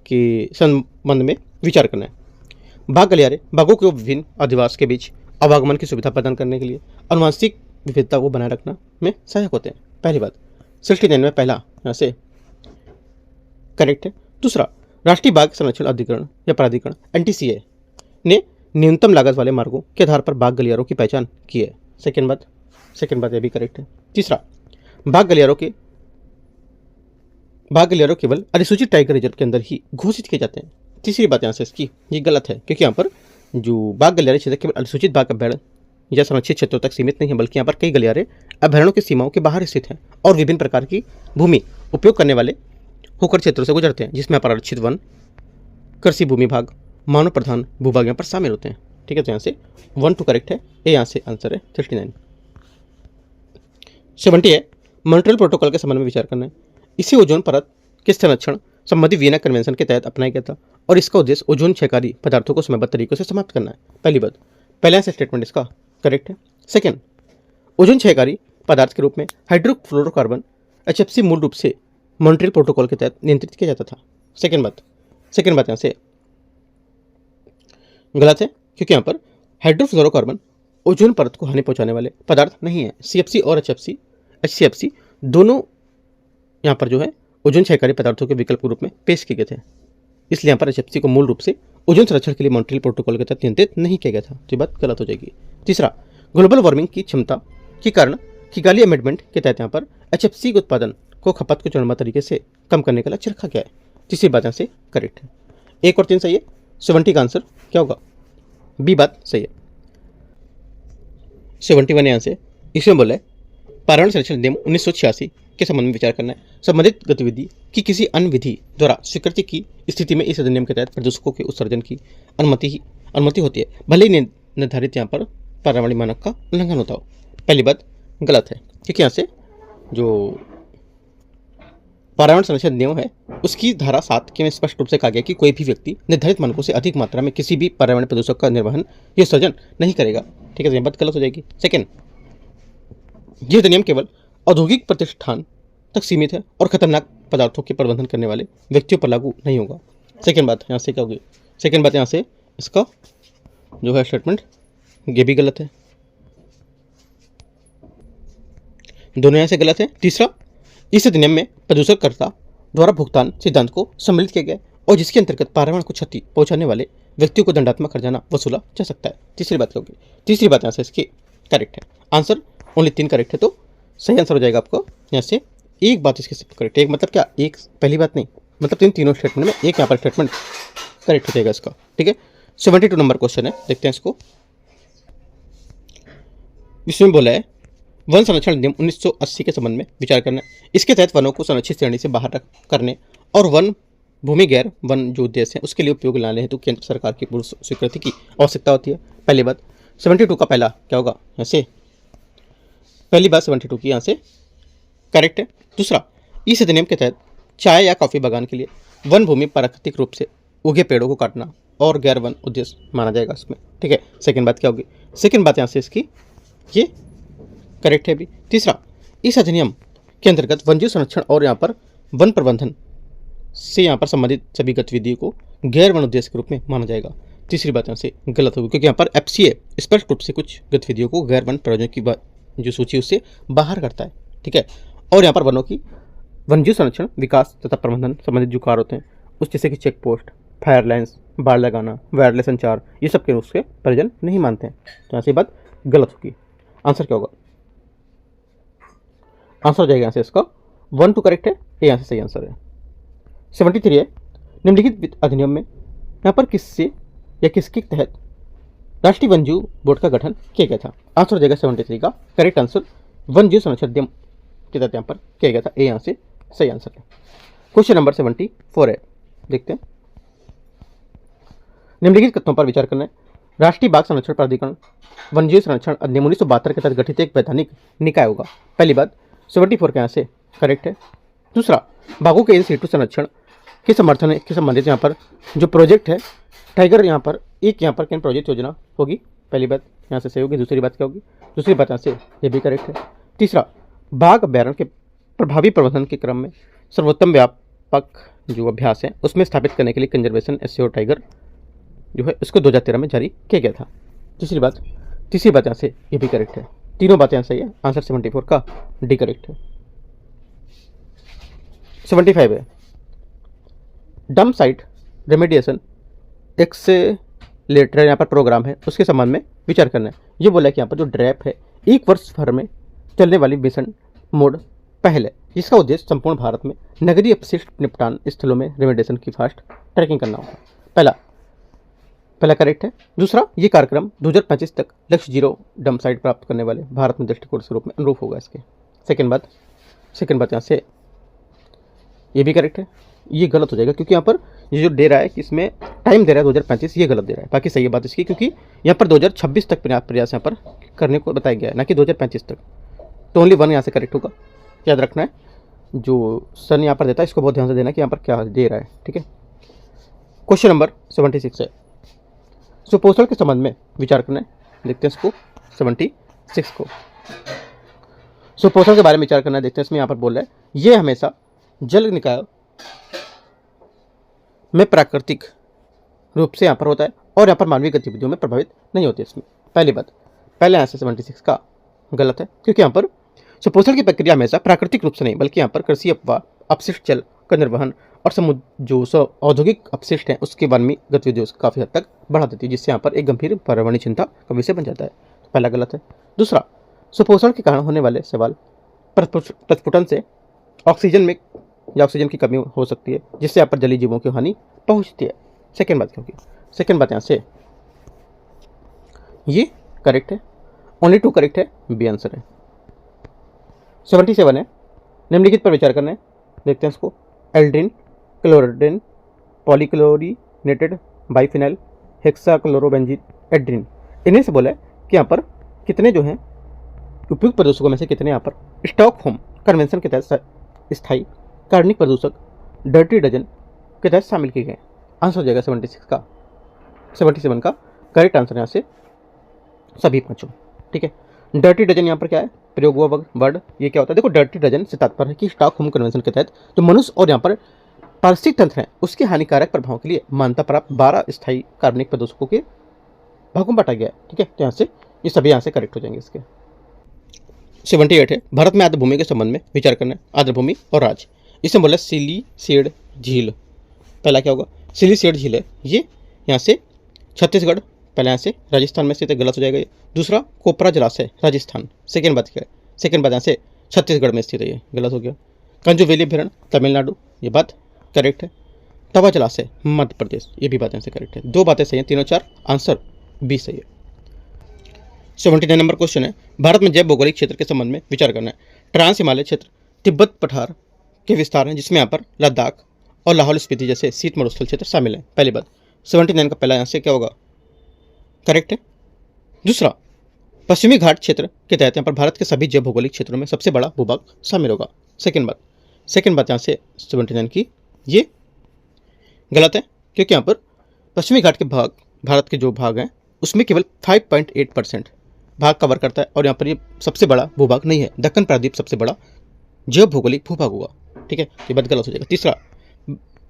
के संबंध में विचार करना है। बाघ गलियारे बाघों के विभिन्न अधिवास के बीच आवागमन की सुविधा प्रदान करने के लिए आनुवंशिक विविधता को बनाए रखना में सहायक होते हैं। पहली बात 69 में पहला यहाँ से करेक्ट है। दूसरा, राष्ट्रीय बाघ संरक्षण अधिकरण या प्राधिकरण NTCA ने न्यूनतम लागत वाले मार्गों के आधार पर बाघ गलियारों की पहचान की है। सेकेंड बात यह भी करेक्ट है। तीसरा, बाघ गलियारों केवल अधिसूचित टाइगर रिजर्व के अंदर ही घोषित किए जाते हैं। तीसरी बात यहाँ से इसकी ये गलत है, क्योंकि यहाँ पर जो बाघ गलियारे क्षेत्र केवल अधिसूचित बाघ अभ्यारण्य या संरक्षित क्षेत्रों तक सीमित नहीं है, बल्कि यहाँ पर कई गलियारे अभ्यारण्यों की सीमाओं के बाहर स्थित हैं और विभिन्न प्रकार की भूमि उपयोग करने वाले होकर क्षेत्रों से गुजरते हैं, जिसमें आरक्षित वन, कृषि भूमि भाग, मानव प्रधान भूभाग यहाँ पर शामिल होते हैं, ठीक है। तो यहाँ से 1 2 करेक्ट है, ये यहाँ से आंसर है 69। 70 है, मॉन्ट्रियल प्रोटोकॉल के संबंध में विचार करना है। इसे ओजोन परत के संरक्षण संबंधी वियना कन्वेंशन के तहत अपनाया गया था और इसका उद्देश्य ओजोन क्षयकारी पदार्थों को समयबद्ध तरीकों से समाप्त करना है। पहली बात, पहला से स्टेटमेंट इसका करेक्ट है। सेकेंड, ओजोन क्षयकारी पदार्थ के रूप में हाइड्रोफ्लोरोकार्बन HFC मूल रूप से मॉन्ट्रियल प्रोटोकॉल के तहत नियंत्रित किया जाता था। सेकेंड बात यहाँ से गलत है, क्योंकि यहाँ पर हाइड्रोफ्लोरोकार्बन ओजोन परत को हानि पहुंचाने वाले पदार्थ नहीं है। CFC और HCFC दोनों यहाँ पर जो है ओजोन क्षयकारी पदार्थों के विकल्प के रूप में पेश किए गए थे, इसलिए यहाँ पर HFC को मूल रूप से ओजोन संरक्षण के लिए मॉन्ट्रियल प्रोटोकॉल के तहत नियंत्रित नहीं किया गया था। तो ये बात गलत हो जाएगी। तीसरा, ग्लोबल वार्मिंग की क्षमता के कारण किगाली अमेंडमेंट के तहत यहाँ पर HFC के उत्पादन को खपत को चरणबद्ध तरीके से कम करने का लक्ष्य रखा गया है। तीसरी बात यहाँ से करेक्ट है। 1 और 3 सही है। 70 का आंसर क्या होगा, बी बात सही है। 71 यहाँ से इसमें बोला है पर्यावरण संरक्षण अधिनियम 1986 के संबंध में विचार करना है। संबंधित गतिविधि की किसी अन्य विधि द्वारा स्वीकृति की स्थिति में इस अधिनियम के तहत प्रदूषकों के उत्सर्जन की अनुमति होती है, भले ही निर्धारित यहाँ पर पर्यावरणीय मानक का उल्लंघन होता हो। पहली बात गलत है, क्योंकि यहाँ से जो पर्यावरण संरक्षण नियम है उसकी धारा 7 के में स्पष्ट रूप से कहा गया कि कोई भी व्यक्ति निर्धारित मानकों से अधिक मात्रा में किसी भी पर्यावरण प्रदूषक का निर्वहन या सर्जन नहीं करेगा। ठीक है, तो यह बात गलत हो जाएगी। सेकेंड, यह अधिनियम केवल औद्योगिक प्रतिष्ठान तक सीमित है और खतरनाक पदार्थों के प्रबंधन करने वाले व्यक्तियों पर लागू नहीं होगा। सेकेंड बात यहाँ से क्या होगी, सेकेंड बात यहाँ से इसका जो है स्टेटमेंट ये भी गलत है, दोनों यहाँ से गलत है। तीसरा, इस अधिनियम में प्रदूषणकर्ता द्वारा भुगतान सिद्धांत को सम्मिलित किया गया और जिसके अंतर्गत पर्यावरण को क्षति पहुंचाने वाले व्यक्तियों को दंडात्मक खर्चाना वसूला जा सकता है। तीसरी बात क्या होगी, तीसरी बात यहाँ से इसकी करेक्ट है। आंसर ओनली 3 करेक्ट है, तो सही आंसर हो जाएगा आपको यहाँ से एक बात इसकी सिर्फ करेक्ट है। एक मतलब क्या, एक पहली बात नहीं, मतलब तीनों स्टेटमेंट में एक यहाँ पर स्टेटमेंट करेक्ट हो जाएगा इसका। ठीक है, 72 नंबर क्वेश्चन है, देखते हैं इसको। इसमें बोला है वन संरक्षण अधिनियम 1980 के संबंध में विचार करना। इसके तहत वनों को संरक्षित श्रेणी से बाहर करने और वन भूमि गैर वन जो उद्देश्य है उसके लिए उपयोग लाने हेतु केंद्र सरकार की पूर्ण स्वीकृति की आवश्यकता होती है। पहली बात 72 का पहला क्या होगा, यहाँ से पहली बात 72 की यहाँ से करेक्ट है। दूसरा, इस अधिनियम के तहत चाय या कॉफी बागान के लिए वन भूमि प्राकृतिक रूप से उगे पेड़ों को काटना और गैर वन उद्देश्य माना जाएगा इसमें। ठीक है, सेकेंड बात क्या होगी, सेकेंड बात यहाँ से इसकी ये करेक्ट है भी। तीसरा, इस अधिनियम के अंतर्गत वन्यजीव संरक्षण और यहाँ पर वन प्रबंधन से यहाँ पर संबंधित सभी गतिविधियों को गैर वन उद्देश्य के रूप में माना जाएगा। तीसरी बात यहाँ से गलत होगी क्योंकि यहाँ पर FCA स्पष्ट रूप से कुछ गतिविधियों को गैर वन प्रयोजन की जो सूची उससे बाहर करता है। ठीक है, और यहाँ पर वनों की वन्यजीव संरक्षण, विकास तथा प्रबंधन संबंधित जो कार्य होते हैं उस जैसे कि चेक पोस्ट, फायर लाइन्स, बाड़ लगाना, वायरलेस संचार, ये सब के उसके प्रयोजन नहीं मानते हैं। तो यहाँ से बात गलत होगी। आंसर क्या होगा, आंसर हो जाएगा यहाँ से इसका 1 2 करेक्ट है, ये यहाँ से सही आंसर है। 73 है, निम्नलिखित अधिनियम में यहाँ पर किससे या किसके तहत राष्ट्रीय वन्यजीव बोर्ड का गठन किया गया था। आंसर हो जाएगा 73 का करेक्ट आंसर वन्यजीव संरक्षण अधिनियम के तहत यहाँ पर किया गया था, ये यहाँ से सही आंसर है। क्वेश्चन नंबर 74 है, देखते हैं। निम्नलिखित कथनों पर विचार करना है। राष्ट्रीय बाघ संरक्षण प्राधिकरण वन्यजीव संरक्षण अधिनियम 1972 के तहत गठित एक वैधानिक निकाय होगा। पहली बात 74 के यहाँ से करेक्ट है। दूसरा, बाघों के इन सीटू संरक्षण के समर्थन के संबंधित यहाँ पर जो प्रोजेक्ट है टाइगर, यहाँ पर एक यहाँ पर कैन प्रोजेक्ट योजना होगी। पहली बात यहाँ से सही होगी। दूसरी बात क्या होगी, दूसरी बात यहाँ से ये भी करेक्ट है। तीसरा, बाघ अभ्यारण्य के प्रभावी प्रबंधन के क्रम में सर्वोत्तम व्यापक जो अभ्यास है उसमें स्थापित करने के लिए कंजर्वेशन एससीओ टाइगर जो है उसको 2013 में जारी किया गया था। तीसरी बात यहाँ से ये भी करेक्ट है। तीनों बातें यहाँ सही है। आंसर 74 का डी करेक्ट है। 75 है, डंप साइट रेमेडिएशन एक्सेलेटर यहाँ पर प्रोग्राम है उसके संबंध में विचार करना है। ये बोला कि यहाँ पर जो ड्रैप है 1 वर्ष भर में चलने वाली मिशन मोड पहल है जिसका उद्देश्य संपूर्ण भारत में नगरीय अपशिष्ट निपटान स्थलों में रेमेडिएशन की फास्ट ट्रैकिंग करना होगा। पहला करेक्ट है। दूसरा, ये कार्यक्रम 2025 तक लक्ष्य 0 डंप साइट प्राप्त करने वाले भारत में दृष्टिकोण के रूप में अनुरूप होगा इसके। सेकेंड बात यहाँ से ये भी करेक्ट है। ये गलत हो जाएगा क्योंकि यहाँ पर ये जो दे रहा है कि इसमें टाइम दे रहा है 2025, ये गलत दे रहा है। बाकी सही है बात इसकी क्योंकि यहाँ पर 2026 तक प्रयास यहाँ पर करने को बताया गया है, ना कि 2025 तक। तो ओनली 1 यहाँ से करेक्ट होगा। याद रखना है जो सन यहाँ पर देता है इसको बहुत ध्यान से देना कि यहाँ पर क्या दे रहा है। ठीक है, क्वेश्चन नंबर 76 है, सुपोषण के संबंध में विचार करना है। देखते हैं इसको 76 को। सुपोषण के बारे में विचार करना है। देखते हैं इसमें यहाँ पर बोल रहा है ये हमेशा जल निकाय में प्राकृतिक रूप से यहाँ पर होता है और यहाँ पर मानवीय गतिविधियों में प्रभावित नहीं होती इसमें। पहली बात, पहले यहाँ से 76 का गलत है क्योंकि यहाँ पर सुपोषण की प्रक्रिया हमेशा प्राकृतिक रूप से नहीं बल्कि यहाँ पर कृषि अपशिष्ट जल का निर्वहन और समुद्र जो औद्योगिक अपशिष्ट हैं उसके वन्य गतिविधियों से काफ़ी हद तक बढ़ा देती है जिससे यहाँ पर एक गंभीर पर्यावरणीय चिंता का विषय बन जाता है। पहला गलत है। दूसरा, सुपोषण के कारण होने वाले सवाल प्रस्फुटन से ऑक्सीजन में या ऑक्सीजन की कमी हो सकती है जिससे यहाँ पर जलीय जीवों की हानि पहुँचती है। सेकेंड बात क्योंकि सेकेंड बात यहाँ से ये करेक्ट है, ओनली 2 करेक्ट है, बी आंसर है। 77 है, निम्नलिखित पर विचार करना है। देखते हैं इसको। एल्ड्रिन, क्लोरिड्रिन, पॉलीक्लोरिनेटेड बाइफिनाइल, हेक्साक्लोरोबेंजीन, एड्रिन, इन्हें से बोला है कि यहाँ पर कितने जो हैं उपयुक्त प्रदूषकों में से कितने यहाँ पर स्टॉकहोम कन्वेंशन के तहत स्थायी कार्बनिक प्रदूषक डर्टी डजन के तहत शामिल किए गए? आंसर हो जाएगा 77 का करेक्ट आंसर यहाँ से सभी पांचों। ठीक है, डर्टी डजन यहाँ पर क्या है, प्रयोग हुआ वर्ड। ये क्या होता है, देखो डर्टी डजन से तात्पर्य है कि स्टॉकहोम कन्वेंशन के तहत जो मनुष्य और यहाँ पर पारिस्थितिक तंत्र है उसके हानिकारक प्रभाव के लिए मान्यता प्राप्त 12 स्थायी कार्बनिक प्रदूषकों के भागों में बांटा गया है। ठीक है, तो यहाँ से ये सभी यहाँ से करेक्ट हो जाएंगे इसके। 78 है, भारत में आर्द्रभूमि के संबंध में विचार करना है, आर्द्रभूमि और राज्य। इसमें बोला सिलीसेड झील, पहला क्या होगा, सिलीसेड झील है ये यहाँ से छत्तीसगढ़, पहले यहाँ से राजस्थान में स्थित है, गलत हो जाएगा ये। दूसरा कोपरा जलाशय राजस्थान, सेकेंड बात क्या है, सेकेंड बात यहाँ से छत्तीसगढ़ में स्थित है, ये गलत हो गया। कंजू वैली अभ्यारण तमिलनाडु, ये बात करेक्ट है। तवा जलाशय मध्य प्रदेश, ये भी बात यहाँ से करेक्ट है। दो बातें सही हैं, तीनों चार, आंसर बी सही है। 79 नंबर क्वेश्चन है, भारत में जैव भौगोलिक क्षेत्र के संबंध में विचार करना है। ट्रांस हिमालय क्षेत्र तिब्बत पठार के विस्तार हैं, जिसमें यहाँ पर लद्दाख और लाहौल स्पीति जैसे शीत मरुस्थल क्षेत्र शामिल है, पहली बात। 79 का पहला यहाँ से क्या होगा, करेक्ट है। दूसरा, पश्चिमी घाट क्षेत्र के तहत यहाँ पर भारत के सभी जैव भौगोलिक क्षेत्रों में सबसे बड़ा भूभाग शामिल होगा, सेकेंड बात यहाँ से 79 की ये गलत है, क्योंकि यहाँ पर पश्चिमी घाट के भाग, भारत के जो भाग हैं उसमें केवल 5.8% भाग कवर करता है, और यहाँ पर ये सबसे बड़ा भूभाग नहीं है। दक्कन प्रायद्वीप सबसे बड़ा जैव भौगोलिक भूभाग होगा। ठीक है, ये बात गलत हो जाएगा। तीसरा,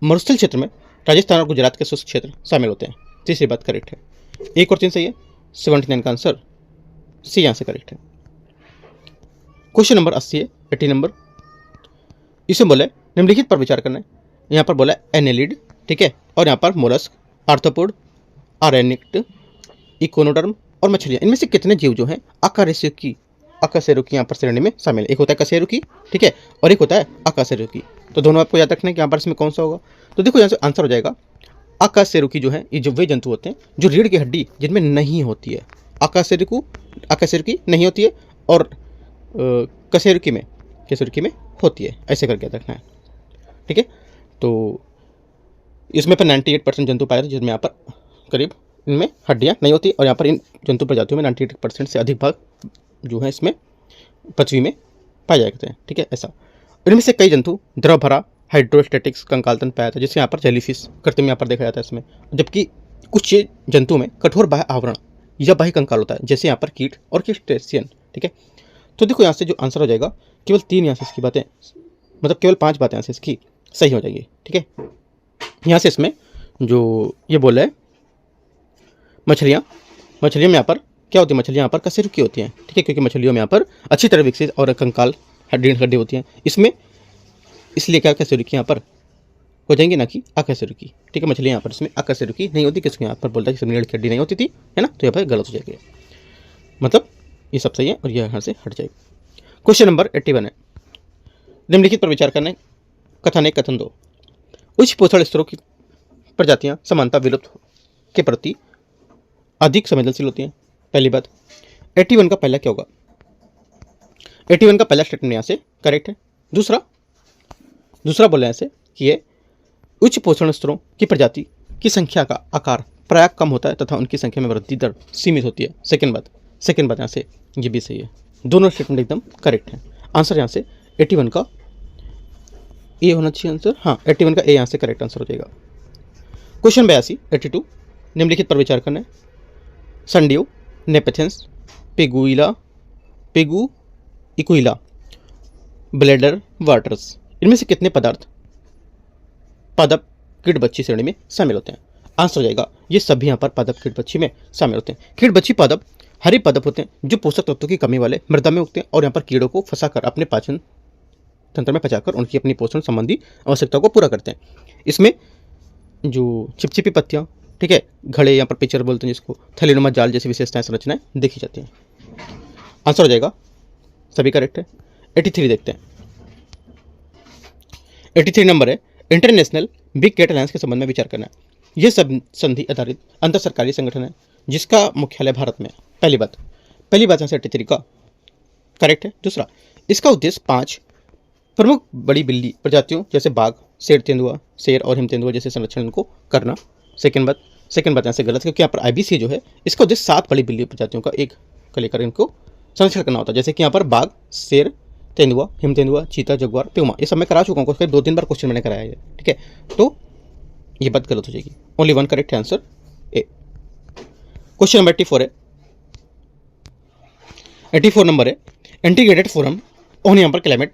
मरुस्थल क्षेत्र में राजस्थान और गुजरात के शुष्क क्षेत्र शामिल होते हैं, तीसरी बात करेक्ट है। 1 और 3 सही है, 79 का आंसर सी यहाँ से करेक्ट है। क्वेश्चन नंबर 80 है, 80 नंबर। इसे बोला है निम्नलिखित पर विचार करना है। यहाँ पर बोला है एनेलिड, ठीक है, और यहाँ पर मोलस्क, आर्थ्रोपोड, आरेनिक्ट, इकोनोडर्म और मछलियाँ, इनमें से कितने जीव जो हैं अकशेरुकी यहाँ पर श्रेणी में शामिल है। एक होता है कशेरुकी, ठीक है, और एक होता है अकशेरुकी। तो दोनों आपको याद रखना है कि यहाँ पर इसमें कौन सा होगा। तो देखो यहाँ से आंसर हो जाएगा अकशेरुकी जो है, ये जो वे जंतु होते हैं जो रीढ़ की हड्डी जिनमें नहीं होती है, अकशेरुकी नहीं होती है, और कशेरुकी में होती है, ऐसे करके याद रखना है। ठीक है, तो इसमें पर 98% जंतु पाए जाते हैं, जिसमें यहाँ पर करीब इनमें हड्डियाँ नहीं होती, और यहाँ पर इन जंतु प्रजातियों में 98% से अधिक भाग जो है इसमें पृथ्वी में पाए जाते हैं। ठीक है, ऐसा इनमें से कई जंतु द्रव भरा हाइड्रोस्टैटिक्स कंकालतन पाया जाता है, जिससे यहाँ पर जेलीफिश कृत्रिम यहाँ पर देखा जाता है इसमें, जबकि कुछ जंतु में कठोर बाह्य आवरण या बाह्य कंकाल होता है, जैसे यहाँ पर कीट और क्रस्टेशियन। ठीक है, तो देखो यहाँ से जो आंसर हो जाएगा, केवल 3 यहाँ से इसकी बातें, मतलब केवल 5 बातें यहाँ से इसकी सही हो जाएगी। ठीक है, यहाँ से इसमें जो ये बोला है मछलियाँ में यहाँ पर क्या होती है, मछलियाँ यहाँ पर कशेरुकी होती हैं। ठीक है, क्योंकि मछलियों में यहाँ पर अच्छी तरह विकसित और कंकाल हड्डी होती हैं इसमें, इसलिए क्या कशेरुकी यहाँ पर हो जाएंगे ना कि अकशेरुकी। ठीक है, मछलियाँ यहाँ पर इसमें अकशेरुकी नहीं होती, किसको यहाँ पर बोलता है कि रीढ़ की हड्डी नहीं होती थी, है ना, तो यहाँ पर गलत हो जाएगी, मतलब ये सब सही है और ये यहाँ से हट जाएगी। क्वेश्चन नंबर 81 है, निम्नलिखित पर विचार करना है। कथन 1 कथन 2, उच्च पोषण स्तरों की प्रजातियाँ समानता विलुप्त के प्रति अधिक संवेदनशील होती हैं, पहली बात। 81 का पहला क्या होगा, 81 का पहला स्टेटमेंट यहाँ से करेक्ट है। दूसरा बोला यहाँ से कि ये उच्च पोषण स्तरों की प्रजाति की संख्या का आकार प्रायः कम होता है तथा उनकी संख्या में वृद्धि दर सीमित होती है, सेकेंड बात यहाँ से ये भी सही है। दोनों स्टेटमेंट एकदम करेक्ट है। आंसर यहाँ से 81 का ए होना चाहिए आंसर, हाँ 81 का ए यहाँ से करेक्ट आंसर हो जाएगा। क्वेश्चन 82 82, निम्नलिखित पर विचार करना है। संडियो, नेपेथेंस, इकुइला, ब्लेडर वाटर्स, इनमें से कितने पदार्थ पादप कीटबच्ची श्रेणी में शामिल होते हैं। आंसर हो जाएगा ये सभी यहाँ पर पादप कीटबच्ची में शामिल होते हैं। कीटबच्ची पादप हरे पादप होते हैं जो पोषक तत्वों की कमी वाले मृदा में उगते हैं और यहाँ पर कीड़ों को फंसाकर अपने पाचन तंत्र में पचाकर उनकी अपनी पोषण संबंधी आवश्यकताओं को पूरा करते हैं। इसमें जो चिपचिपी पत्तियाँ, ठीक है, घड़े यहाँ पर पिक्चर बोलते हैं जिसको, थैलीनुमा जाल जैसी विशेषताएं संरचनाएं देखी जाती हैं। आंसर हो जाएगा सभी करेक्ट है। 83 देखते हैं। 83 नंबर है, इंटरनेशनल बिग कैट अलायंस के संबंध में विचार करना है। यह सब संधि आधारित अंतर सरकारी संगठन है जिसका मुख्यालय भारत में है, पहली बात यहाँ से 83 का करेक्ट है। दूसरा, इसका उद्देश्य 5 प्रमुख बड़ी बिल्ली प्रजातियों जैसे बाघ, शेर और हिम तेंदुआ जैसे संरक्षण को करना, सेकेंड बात यहाँ से गलत, क्योंकि यहाँ पर IBC जो है इसका उद्देश्य 7 बड़ी बिल्ली प्रजातियों का एक लेकर इनको संरक्षण करना होता है, जैसे कि यहाँ पर बाघ, शेर, तेंदुआ, हिम तेंदुआ, चीता, जगुआर, प्यूमा, ये सब मैं करा चुका हूँ, करीब 2-3 बार क्वेश्चन मैंने कराया है, ठीक है। तो ये बात गलत हो जाएगी। Only one correct answer A. Question number 84 है, 84 नंबर है, इंटीग्रेटेड फोरम ऑन यहाँ पर क्लाइमेट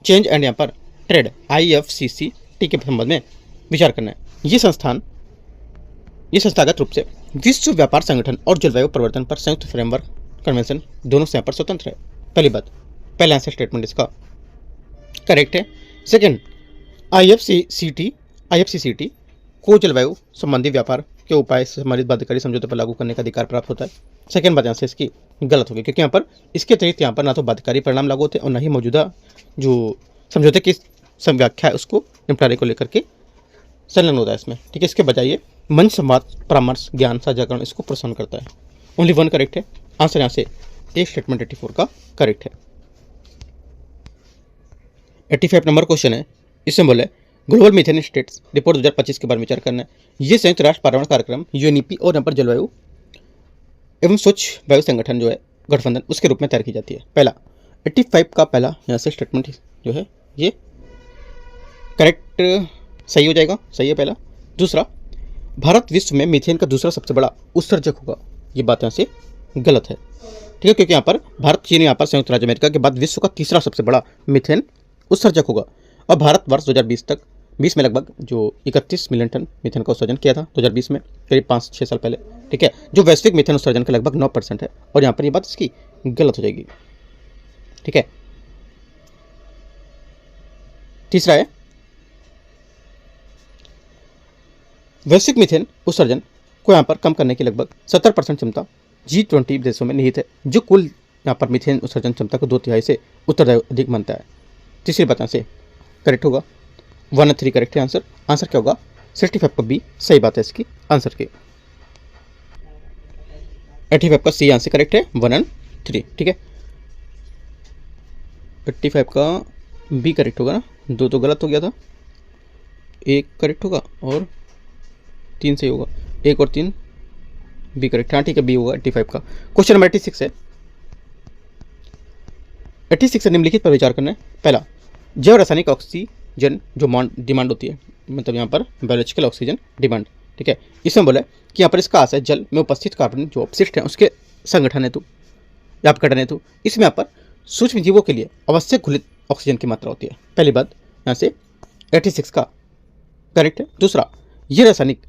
चेंज एंड यहाँ पर ट्रेड IFCC के संबंध में विचार करना है। ये संस्थागत रूप से विश्व व्यापार संगठन और जलवायु परिवर्तन पर संयुक्त फ्रेमवर्क कन्वेंशन दोनों से यहाँ पर स्वतंत्र है। पहली बात, पहला आंसर स्टेटमेंट इसका करेक्ट है। सेकंड, IFCCT को जलवायु संबंधी व्यापार के उपाय से संबंधित बाध्यकारी समझौते पर लागू करने का अधिकार प्राप्त होता है। सेकंड बात यहाँ से इसकी गलत होगी, क्योंकि यहाँ पर इसके अतिरिक्त यहाँ पर ना तो बाध्यकारी परिणाम लागू होते और न ही मौजूदा जो समझौते की व्याख्या है उसको निपटारे को लेकर के संलग्न होता है इसमें, ठीक है। इसके बजाय मंच, संवाद, परामर्श, ज्ञान साझाकरण इसको प्रोत्साहन करता है। ओनली वन करेक्ट है आंसर यहाँ से ए स्टेटमेंट 84 का करेक्ट है। 85 नंबर क्वेश्चन है, इसमें बोले ग्लोबल मीथेन स्टेट्स रिपोर्ट 2025 के बारे में विचार करना है। ये संयुक्त राष्ट्र पर्यावरण कार्यक्रम UNEP और यहाँ पर जलवायु एवं स्वच्छ वायु संगठन जो है गठबंधन उसके रूप में तैयार की जाती है। पहला 85 का पहला यहाँ से स्टेटमेंट जो है ये करेक्ट सही हो जाएगा, सही है पहला। दूसरा, भारत विश्व में मीथेन का दूसरा सबसे बड़ा उत्सर्जक होगा, ये बात यहाँ से गलत है, ठीक है, क्योंकि यहाँ पर भारत, चीन, यहाँ पर संयुक्त राज्य अमेरिका के बाद विश्व का तीसरा सबसे बड़ा मीथेन उत्सर्जक होगा। और भारत वर्ष 2020 में लगभग जो 31 मिलियन टन मीथेन का उत्सर्जन किया था 2020 में, करीब 5-6 साल पहले, ठीक है, जो वैश्विक मीथेन उत्सर्जन का लगभग 9% है। और यहाँ पर ये बात इसकी गलत हो जाएगी, ठीक है। तीसरा है, वैश्विक मीथेन उत्सर्जन को यहाँ पर कम करने की लगभग 70% क्षमता G20 देशों में निहित है, जो कुल यहाँ पर मीथेन उत्सर्जन क्षमता को 2/3 से उत्तरदायी अधिक मानता है। तीसरी बात से करेक्ट होगा, 1 और 3 करेक्ट है आंसर। आंसर क्या होगा 65 का बी सही बात है इसकी आंसर की। 85 का सी आंसर करेक्ट है, 1 और 3, ठीक है। 85 का बी करेक्ट होगा ना, 2 तो गलत हो गया था, 1 करेक्ट होगा और 3 सही होगा, 1 और 3 बी करेक्ट, हाँ ठीक है बी होगा 85 का। क्वेश्चन नंबर 86 है, 86 निम्नलिखित पर विचार करना है। पहला, जैव रासायनिक ऑक्सीजन जो डिमांड होती है, मतलब यहाँ पर बायोलॉजिकल ऑक्सीजन डिमांड, ठीक है। इसमें बोला कि यहाँ पर इसका आशय जल में उपस्थित कार्बन जो अपशिष्ट है उसके संगठन हेतु या अपघटन हेतु इसमें यहाँ पर सूक्ष्म जीवों के लिए आवश्यक घुलित ऑक्सीजन की मात्रा होती है। पहली बात यहाँ से 86 का करेक्ट है। दूसरा, ये रासायनिक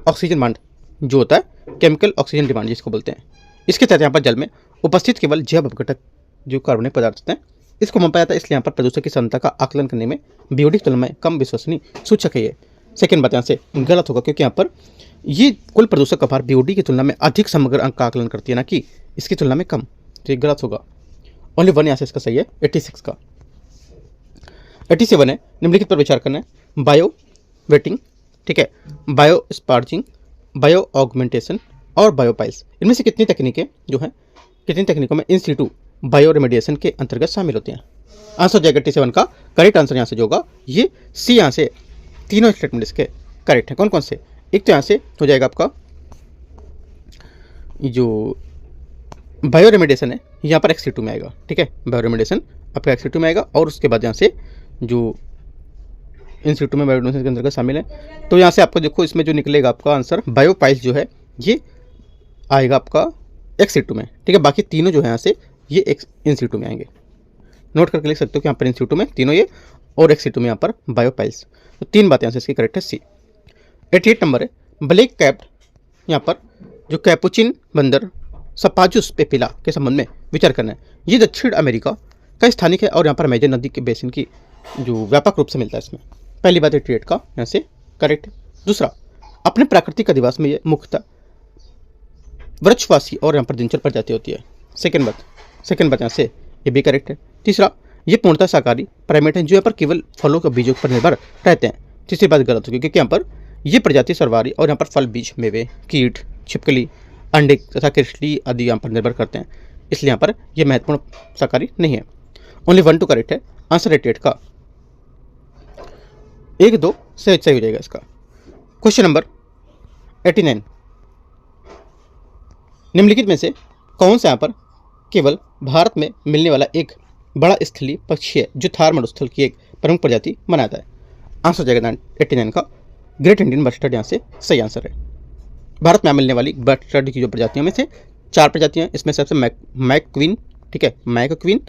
ऑक्सीजन डिमांड जो होता है केमिकल ऑक्सीजन डिमांड जिसको बोलते हैं, इसके तहत यहाँ पर जल में उपस्थित केवल जैव अपघटक जो कार्बनिक पदार्थ होते हैं इसको मापा जाता है, इसलिए यहाँ पर प्रदूषक की क्षमता का आकलन करने में BOD की तुलना में कम विश्वसनीय सूचक है ये। सेकेंड बात यहाँ से गलत होगा, क्योंकि यहाँ पर ये कुल प्रदूषक का भार BOD की तुलना में अधिक समग्र अंक का आकलन करती है, ना कि इसकी तुलना में कम, तो ये गलत होगा। ओनली 1 यहाँ से इसका सही है 86 का। 87 है, निम्नलिखित पर विचार करना है। बायो वेटिंग, ठीक है, बायो स्पार्जिंग, बायो ऑगमेंटेशन और बायोपाइल्स, इनमें से कितनी तकनीकें जो हैं, कितनी तकनीकों में इन सीटू बायो रेमेडिएशन के अंतर्गत शामिल होती हैं। आंसर जाएगा 87 का करेक्ट आंसर यहाँ से जो होगा ये सी। यहाँ से तीनों स्टेटमेंट इसके करेक्ट है। कौन कौन से, एक तो यहाँ से हो जाएगा आपका जो बायो रेमेडिएशन है यहाँ पर X-C2 में आएगा, ठीक है, बायो रेमेडिएशन आपका X-C2 में आएगा। और उसके बाद यहाँ से जो इन सीटू में बायो रेमेडिएशन के अंतर्गत शामिल है, तो यहाँ से आपको देखो इसमें जो निकलेगा आपका आंसर बायोपाइल्स जो है ये आएगा आपका X-C2 में, ठीक है। बाकी तीनों जो है यहाँ से ये इन सीटू में आएंगे, नोट करके लिख सकते हो कि यहाँ पर इन सीटू में तीनों ये और X-C2 में यहाँ पर बायोपाइल्स, तो 3 बातें यहाँ से इसकी करेक्ट है सी। 88 नंबर है, ब्लैक कैप्ड यहाँ पर जो कैपुचिन बंदर सपाजुस पेपिला के संबंध में विचार करना है। ये दक्षिण अमेरिका का स्थानिक है और यहाँ पर अमेजन नदी के बेसिन की जो व्यापक रूप से मिलता है इसमें। पहली बात 88 का यहाँ से करेक्ट है। दूसरा, अपने प्राकृतिक अधिवास में ये मुख्यतः वृक्षवासी और यहाँ पर दिनचर प्रजाति होती है। सेकेंड बात यहाँ से ये भी करेक्ट है। तीसरा, ये पूर्णतः शाकाहारी प्राइमेट हैं जो यहाँ पर केवल फलों के बीजों पर निर्भर रहते हैं। तीसरी बात गलत होगी, क्योंकि यहाँ पर ये प्रजाति सर्वहारी और यहाँ पर फल, बीज, मेवे, कीट, छिपकली, अंडे तथा कृषि आदि यहाँ पर निर्भर करते हैं, इसलिए यहाँ पर ये महत्वपूर्ण शाकाहारी नहीं है। ओनली 1 2 करेक्ट है। आंसर 88 का 1 2 सही हो जाएगा इसका। क्वेश्चन नंबर 89, निम्नलिखित में से कौन सा यहाँ पर केवल भारत में मिलने वाला एक बड़ा स्थलीय पक्षी है जो थार मरुस्थल की एक प्रमुख प्रजाति माना जाता है। आंसर हो जाएगा 89 का ग्रेट इंडियन बस्टर्ड यहाँ से सही आंसर है। भारत में मिलने वाली बस्टर्ड की जो प्रजातियों में से 4 प्रजातियां हैं, इसमें सबसे मैकक्वीन, ठीक है, मैकक्वीन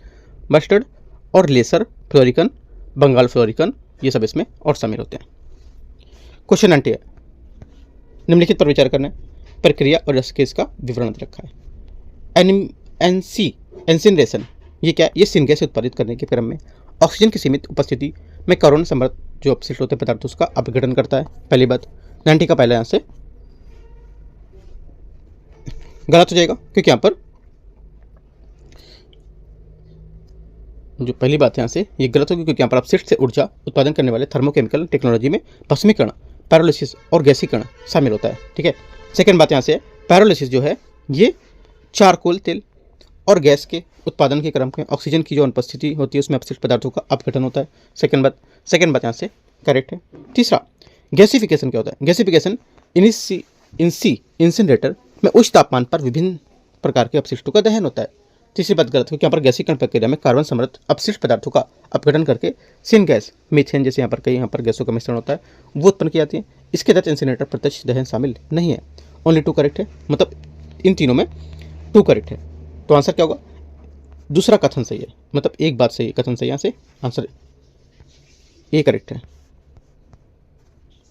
बस्टर्ड और लेसर फ्लोरिकन, बंगाल फ्लोरिकन, ये सब इसमें और शामिल होते हैं। क्वेश्चन 90 है, निम्नलिखित पर विचार करना है। प्रक्रिया और रस के इसका विवरण दे रखा है। इंसिनरेशन ये क्या है? ये सिनगैस उत्पादित करने के क्रम में ऑक्सीजन की सीमित उपस्थिति में कार्बन समृद्ध जो अपशिष्ट होते पदार्थ उसका अपघटन करता है। पहली बात 90 का पहला यहाँ से गलत हो जाएगा, क्योंकि यहाँ पर जो पहली बात है यहाँ से ये गलत होगी, क्योंकि यहाँ पर अपशिष्ट से ऊर्जा उत्पादन करने वाले थर्मोकेमिकल टेक्नोलॉजी में भस्मीकरण, पैरोलिसिस और गैसीकरण शामिल होता है। ठीक है। सेकेंड बात यहाँ से पैरोलिसिस जो है ये चारकोल तेल और गैस के उत्पादन के क्रम में ऑक्सीजन की जो अनुपस्थिति होती है उसमें अपशिष्ट पदार्थों का अपघटन होता है। सेकेंड बात यहाँ से करेक्ट है। तीसरा गैसिफिकेशन क्या होता है? गैसिफिकेशन इंसिनरेटर में उच्च तापमान पर विभिन्न प्रकार के अपशिष्टों का दहन होता है। तीसरी बात गलत है, क्योंकि यहाँ पर गैसीकरण प्रक्रिया में कार्बन समृद्ध अपशिष्ट पदार्थों का अपघटन करके सिन गैस, मीथेन जैसे यहाँ पर कई गैसों का मिश्रण होता है वो उत्पन्न की जाती है। इसके तहत इंसिनरेटर प्रत्यक्ष दहन शामिल नहीं है। ओनली 2 करेक्ट है, मतलब इन तीनों में 2 करेक्ट है। तो आंसर क्या होगा? दूसरा कथन सही है, मतलब एक बात सही है, कथन सही, यहाँ से आंसर ए करेक्ट है।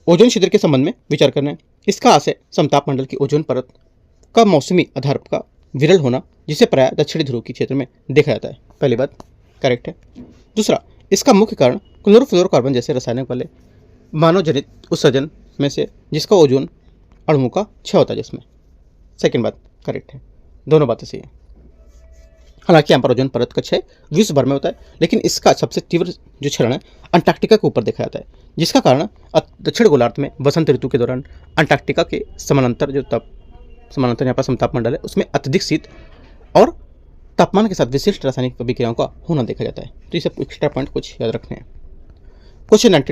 ओजोन छिद्र के संबंध में विचार करना है। इसका आशय समताप मंडल की ओजोन परत का मौसमी आधार का विरल होना, जिसे प्राय दक्षिणी ध्रुव के क्षेत्र में देखा जाता है। पहली बात करेक्ट है। दूसरा, इसका मुख्य कारण क्लोरोफ्लोरोकार्बन जैसे रासायनिक वाले मानव जनित उत्सर्जन में से जिसका ओजोन अणुओं का क्षय होता है जिसमें। सेकेंड बात करेक्ट है, दोनों बातें सही है। हालांकि यहाँ पर ओजोन परत का क्षय विश्व भर में होता है, लेकिन इसका सबसे तीव्र जो क्षरण है अंटार्कटिका के ऊपर देखा जाता है, जिसका कारण दक्षिण गोलार्ध में वसंत ऋतु के दौरान अंटार्कटिका के समानांतर यहाँ पर समताप मंडल है उसमें अत्यधिक शीत और तापमान के साथ विशिष्ट रासायनिक अभिक्रियाओं का होना देखा जाता है। तो ये सब एक्स्ट्रा पॉइंट कुछ याद रखने हैं। क्वेश्चन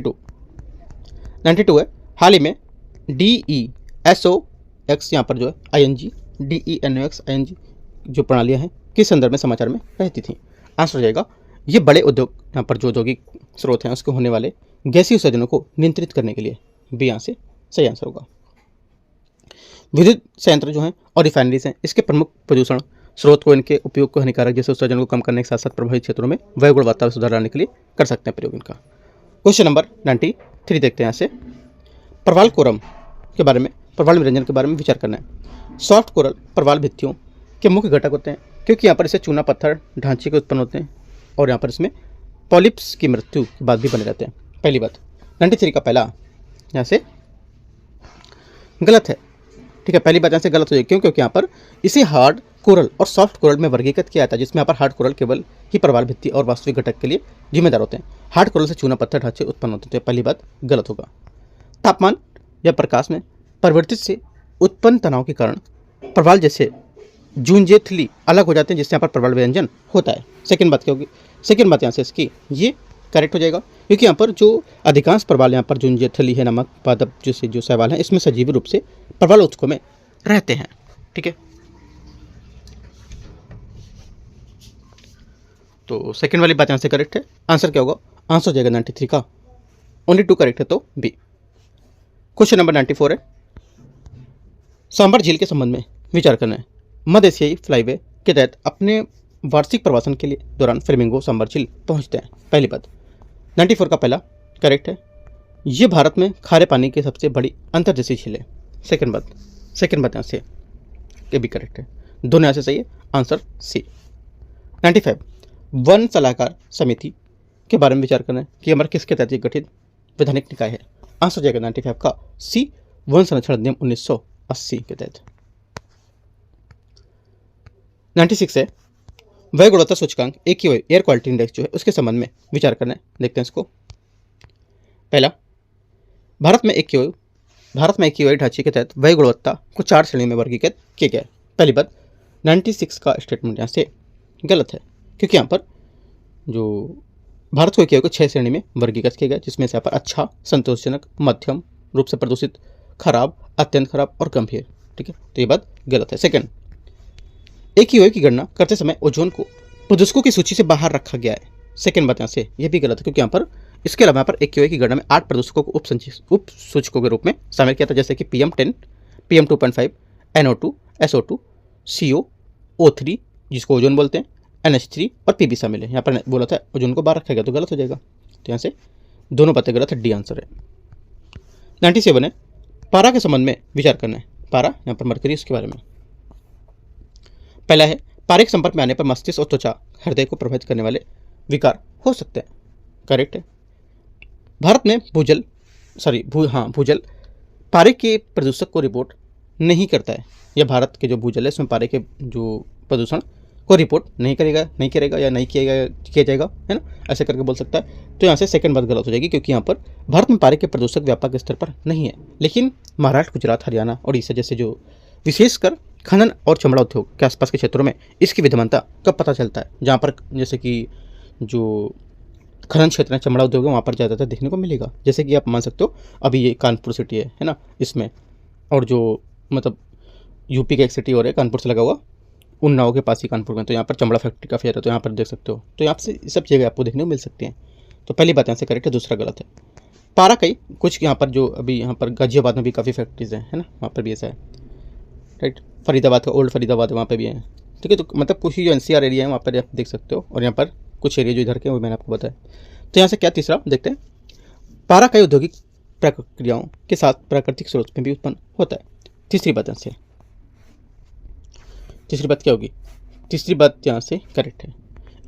92 है, हाल ही में DESOX यहाँ पर जो है ING DENOX ING जो प्रणालियाँ हैं किस संदर्भ में समाचार में रहती थी? आंसर हो जाएगा ये बड़े उद्योग यहाँ पर जो औद्योगिक स्रोत हैं उसके होने वाले गैसीय उत्सर्जनों को नियंत्रित करने के लिए। बी यहाँ से सही आंसर होगा। विद्युत संयंत्र जो हैं और रिफाइनरीज हैं इसके प्रमुख प्रदूषण स्रोत को इनके उपयोग को हानिकारक जैसे उत्सर्जन को कम करने के साथ साथ प्रभावित क्षेत्रों में वायु गुणवत्ता में सुधार लाने के लिए कर सकते हैं प्रयोग इनका। क्वेश्चन नंबर 93 देखते हैं यहाँ से प्रवाल कोरम के बारे में, प्रवाल विरंजन के बारे में विचार करना है। सॉफ्ट कोरल प्रवाल भित्तियों के मुख्य घटक होते हैं, क्योंकि यहाँ पर इससे चूना पत्थर ढांचे के उत्पन्न होते हैं और यहाँ पर इसमें पॉलिप्स की मृत्यु के बाद भी बने रहते हैं। पहली बात 93 का पहला यहाँ से गलत है। ठीक है, पहली बात यहाँ से गलत हो जाएगी, क्योंकि यहाँ पर इसे हार्ड कोरल और सॉफ्ट कोरल में वर्गीकृत किया जाता है, जिसमें यहाँ पर हार्ड कोरल केवल ही प्रवाल भित्ति और वास्तविक घटक के लिए जिम्मेदार होते हैं। हार्ड कोरल से चूना पत्थर ढांचे उत्पन्न होते हैं। पहली बात गलत होगा। तापमान या प्रकाश में परिवर्तित से उत्पन्न तनाव के कारण प्रवाल जैसे जूंजेथली अलग हो जाते हैं, जिससे यहाँ पर प्रवाल व्यंजन होता है। सेकेंड बात क्या होगी? सेकेंड बात यहाँ से इसकी ये करेक्ट हो जाएगा, क्योंकि यहाँ पर जो अधिकांश प्रवाल यहाँ पर जूंजेथली है नामक पादप जो शैवाल हैं इसमें सजीव रूप से प्रवाल उत्कों में रहते हैं। ठीक है, तो सेकेंड वाली बात यहाँ से करेक्ट है। आंसर क्या होगा? आंसर हो जाएगा 93 का। ओनली 2 करेक्ट है, तो बी। क्वेश्चन नंबर 94 है, सांबर झील के संबंध में विचार करना है। मध्य एशियाई फ्लाईवे के तहत अपने वार्षिक प्रवासन के लिए दौरान फ्लेमिंगो सांबर झील पहुंचते हैं। पहली बात 94 का पहला करेक्ट है, ये भारत में खारे पानी की सबसे बड़ी अंतर्देशीय झील है। सेकेंड बात यहाँ से ये भी करेक्ट है, दोनों यहाँ से सही है। Answer C. 95 वन सलाहकार समिति के बारे में विचार करना है कि हमारे किसके तहत गठित वैधानिक निकाय है। आंसर जाएगा 95 का सी, वन संरक्षण अधिनियम 1980 के तहत। 96 है, वायु गुणवत्ता सूचकांक AQI एयर क्वालिटी इंडेक्स जो है उसके संबंध में विचार करना है। देखते हैं इसको। पहला, भारत में AQI ढांचे के तहत वायु गुणवत्ता को 4 श्रेणियों में वर्गीकृत किया गया है। पहली बात 96 का स्टेटमेंट यहाँ से गलत है, क्योंकि यहाँ पर जो भारत को AQI को 6 श्रेणी में वर्गीकृत किया गया, जिसमें से यहाँ पर अच्छा, संतोषजनक, मध्यम रूप से प्रदूषित, खराब, अत्यंत खराब और गंभीर। ठीक है, तो ये बात गलत है। सेकंड, AQI की गणना करते समय ओजोन को प्रदूषकों की सूची से बाहर रखा गया है। सेकेंड बात यहाँ से ये भी गलत है, क्योंकि यहाँ पर इसके अलावा यहाँ पर एक्यूआई की गणना में 8 प्रदूषकों को उप सूचकों के रूप में शामिल किया था, जैसे कि PM10, PM2.5, NO2, SO2, CO, O3 जिसको ओजोन बोलते हैं, NH3 और PB शामिल है। यहाँ पर बोला था ओजोन को बाहर रखा गया तो गलत हो जाएगा, तो यहाँ से दोनों बातें गलत है, डी आंसर है। 97 है पारा के संबंध में विचार करना है। पारा यहाँ पर मरकरी, उसके बारे में पहला है पारे के संपर्क में आने पर मस्तिष्क और त्वचा हृदय को प्रभावित करने वाले विकार हो सकते हैं। करेक्ट है। भारत में भूजल पारे के प्रदूषक को रिपोर्ट नहीं करता है, या भारत के जो भूजल है उसमें पारे के जो प्रदूषण को रिपोर्ट नहीं करेगा या नहीं किया जाएगा, है ना, ऐसे करके बोल सकता है। तो यहाँ से सेकंड बात गलत हो जाएगी, क्योंकि यहाँ पर भारत में पारे के प्रदूषक व्यापक स्तर पर नहीं है, लेकिन महाराष्ट्र, गुजरात, हरियाणा, उड़ीसा जैसे जो विशेषकर खनन और चमड़ा उद्योग के आसपास के क्षेत्रों में इसकी विद्यमानता कब पता चलता है, जहाँ पर जैसे कि जो खनन क्षेत्र है, चमड़ा उद्योग है, वहाँ पर ज़्यादातर देखने को मिलेगा। जैसे कि आप मान सकते हो अभी ये कानपुर सिटी है ना, इसमें, और जो मतलब यूपी का एक सिटी और है कानपुर से लगा हुआ, उन्नाव के पास ही कानपुर में, तो यहाँ पर चमड़ा फैक्ट्री काफ़ी ज़्यादा, तो यहाँ पर देख सकते हो, तो यहाँ से सब जगह आपको देखने को मिल सकती हैं। तो पहली बात यहाँ से करेक्ट है, दूसरा गलत है। पारा कई कुछ यहाँ पर जो अभी यहाँ पर गाजियाबाद में भी काफ़ी फैक्ट्रीज हैं, है ना, वहाँ पर भी ऐसा है, राइट। फरीदाबाद का ओल्ड फरीदाबाद वहाँ पे भी है, ठीक है। तो मतलब कुछ ही जो NCR एरिया है वहाँ पर आप देख सकते हो, और यहाँ पर कुछ एरिया जो इधर के वो मैंने आपको बताया। तो यहाँ से क्या तीसरा देखते हैं, पारा कई औद्योगिक प्रक्रियाओं के साथ प्राकृतिक स्रोत में भी उत्पन्न होता है। तीसरी बात यहाँ से, तीसरी बात क्या होगी, तीसरी बात यहाँ से करेक्ट है,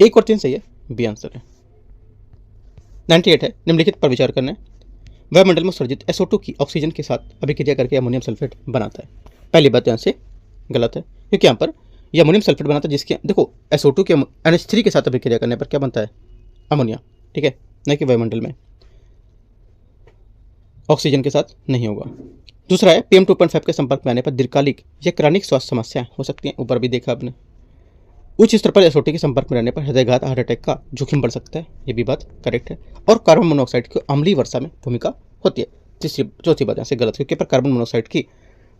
1 और 3 सही है, बी आंसर है। 98 है निम्नलिखित पर विचार करना है। वायुमंडल में सर्जित SO2 की ऑक्सीजन के साथ अभिक्रिया करके अमोनियम सल्फेट बनाता है। पहली बात यहाँ से गलत है, क्योंकि यहाँ पर यह अमोनियम सल्फेट बनाता है, जिसके देखो SO2 के NH3 के साथ अभिक्रिया करने पर क्या बनता है, अमोनिया, ठीक है, न कि वायुमंडल में ऑक्सीजन के साथ नहीं होगा। दूसरा है PM2.5 के संपर्क में आने पर दीर्घकालिक या क्रॉनिक स्वास्थ्य समस्याएं हो सकती हैं, ऊपर भी देखा आपने। उच्च स्तर पर SO2 के संपर्क में रहने पर हृदयघात, हार्ट अटैक का जोखिम बढ़ सकता है, ये भी बात करेक्ट है। और कार्बन मोनोऑक्साइड की अम्लीय वर्षा में भूमिका होती है। चौथी बात यहाँ से गलत है, क्योंकि पर कार्बन मोनोऑक्साइड की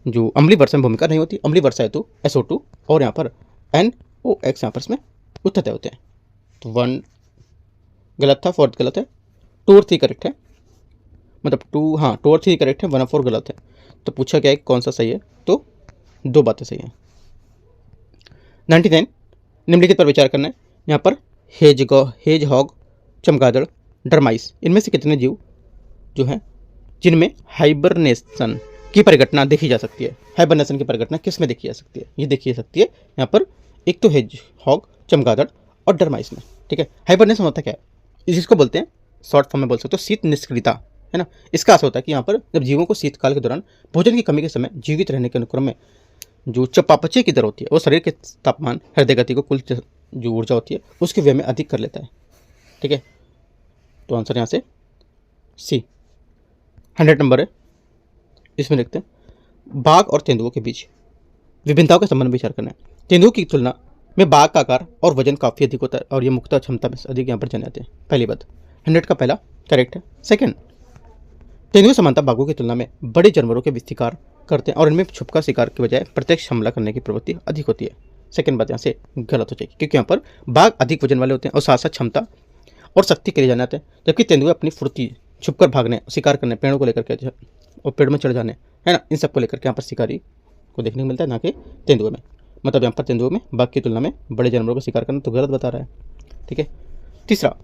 जो अम्लीय वर्षा में भूमिका नहीं होती, अम्लीय वर्षा है तो SO2 और यहाँ पर NOx यहाँ पर इसमें उत्पन्न होते हैं। तो 1 गलत था, 4 गलत है, 2 और 3 करेक्ट है, मतलब 2 और 3 करेक्ट है, 1 और 4 गलत है। तो पूछा क्या है कौन सा सही है, तो 2 बातें सही हैं। 99 निम्नलिखित पर विचार करना है। यहाँ पर हेजहॉग, चमगादड़, डरमाइस, इनमें से कितने जीव जो हैं जिनमें हाइबरनेशन की परिघटना देखी जा सकती है। हाइबरनेशन की परिघटना किस में देखी जा सकती है, ये देखी जा सकती है यहाँ पर, एक तो हेजहॉग, चमगादड़ और डरमाइस में, ठीक है। हाइबरनेशन होता क्या है, जिसको बोलते हैं शॉर्ट फॉर्म में बोल सकते हो शीत निष्क्रियता, है ना। इसका असर होता है कि यहाँ पर जब जीवों को शीतकाल के दौरान भोजन की कमी के समय जीवित रहने के अनुक्रम में जो चयापचय की दर होती है वो शरीर के तापमान, हृदय गति को, कुल जो ऊर्जा होती है उसके व्यय में अधिक कर लेता है, ठीक है। तो आंसर यहाँ से सी। 100 नंबर है, इसमें देखते हैं बाघ और तेंदुओं के बीच विभिन्नताओं के संबंध में विचार करना है। तेंदुओं की तुलना में बाघ का आकार और वजन काफ़ी अधिक होता है, और ये मुक्त क्षमता में अधिक यहाँ पर जाने जाते हैं। पहली बात 100 का पहला करेक्ट है। सेकंड, तेंदुए समानता बाघों की तुलना में बड़े जानवरों के शिकार करते हैं, और इनमें छुपका शिकार के बजाय प्रत्यक्ष हमला करने की प्रवृत्ति अधिक होती है। सेकंड बात यहाँ से गलत हो जाएगी, क्योंकि यहाँ पर बाघ अधिक वजन वाले होते हैं और साथ साथ क्षमता और शक्ति के लिए जाने जाते हैं, जबकि तेंदुए अपनी फुर्ती, छुपकर भागने, शिकार करने, पेड़ों को लेकर के और पेड़ में चढ़ जाने, है ना, इन सब को लेकर के यहाँ पर शिकारी को देखने को मिलता है, ना कि तेंदुए में। मतलब यहाँ पर तेंदुए में बाघ की तुलना में बड़े जानवरों को शिकार करना तो गलत बता रहा है, ठीक है। तीसरा,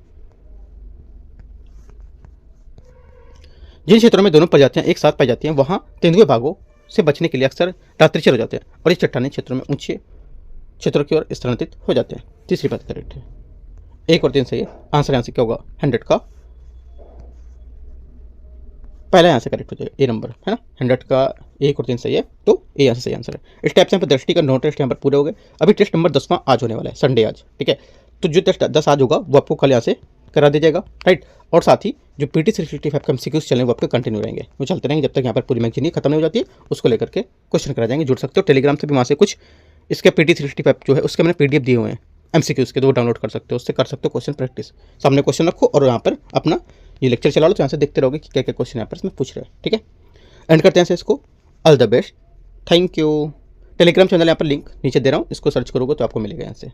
जिन क्षेत्रों में दोनों प्रजातियां एक साथ पाई जाती हैं वहां तेंदुए बाघों से बचने के लिए अक्सर रात्रिचर हो जाते हैं और इस चट्टानी क्षेत्रों में ऊंचे क्षेत्रों की ओर स्थानांतरित हो जाते हैं। तीसरी बात करेक्ट है, 1 और 3 सही है। आंसर यहाँ से क्या होगा, 100 का पहला यहाँ से करेक्ट हो जाएगा, ए नंबर, है ना। 100 का 1 और 3 सही है, तो ए यहाँ से सही आंसर है। इस टाइप से यहाँ पर दृष्टि का 9 टेस्ट यहाँ पर पूरे हो गए। अभी टेस्ट नंबर 10वां आज होने वाला है, संडे आज, ठीक है। तो जो टेस्ट 10 आज होगा वो आपको कल यहाँ से करा दिया जाएगा, राइट। और साथ ही जो PT 365 का MCQs चलेंगे वो आपके कंटिन्यू रहेंगे, वो चलते रहेंगे जब तक यहाँ पर पूरी मैगजीन खत्म नहीं हो जाती है। उसको लेकर के क्वेश्चन करा जाएंगे, जुड़ सकते हो टेलीग्राम से भी, वहाँ से कुछ इसके PT 365 जो है उसके मैंने PDF दिए हुए हैं MCQs के, तो वो डाउनलोड कर सकते हो, उससे कर सकते हो क्वेश्चन प्रैक्टिस। सामने क्वेश्चन रखो और यहाँ पर अपना ये लेक्चर चला लो, तो यहाँ से देखते रहोगे कि क्या क्या क्वेश्चन यहाँ पर इसमें पूछ रहे हैं, ठीक है। एंड करते हैं इसको, all the best, thank you. Telegram channel यहाँ पर लिंक नीचे दे रहा हूँ, इसको सर्च करोगे तो आपको मिलेगा यहाँ से।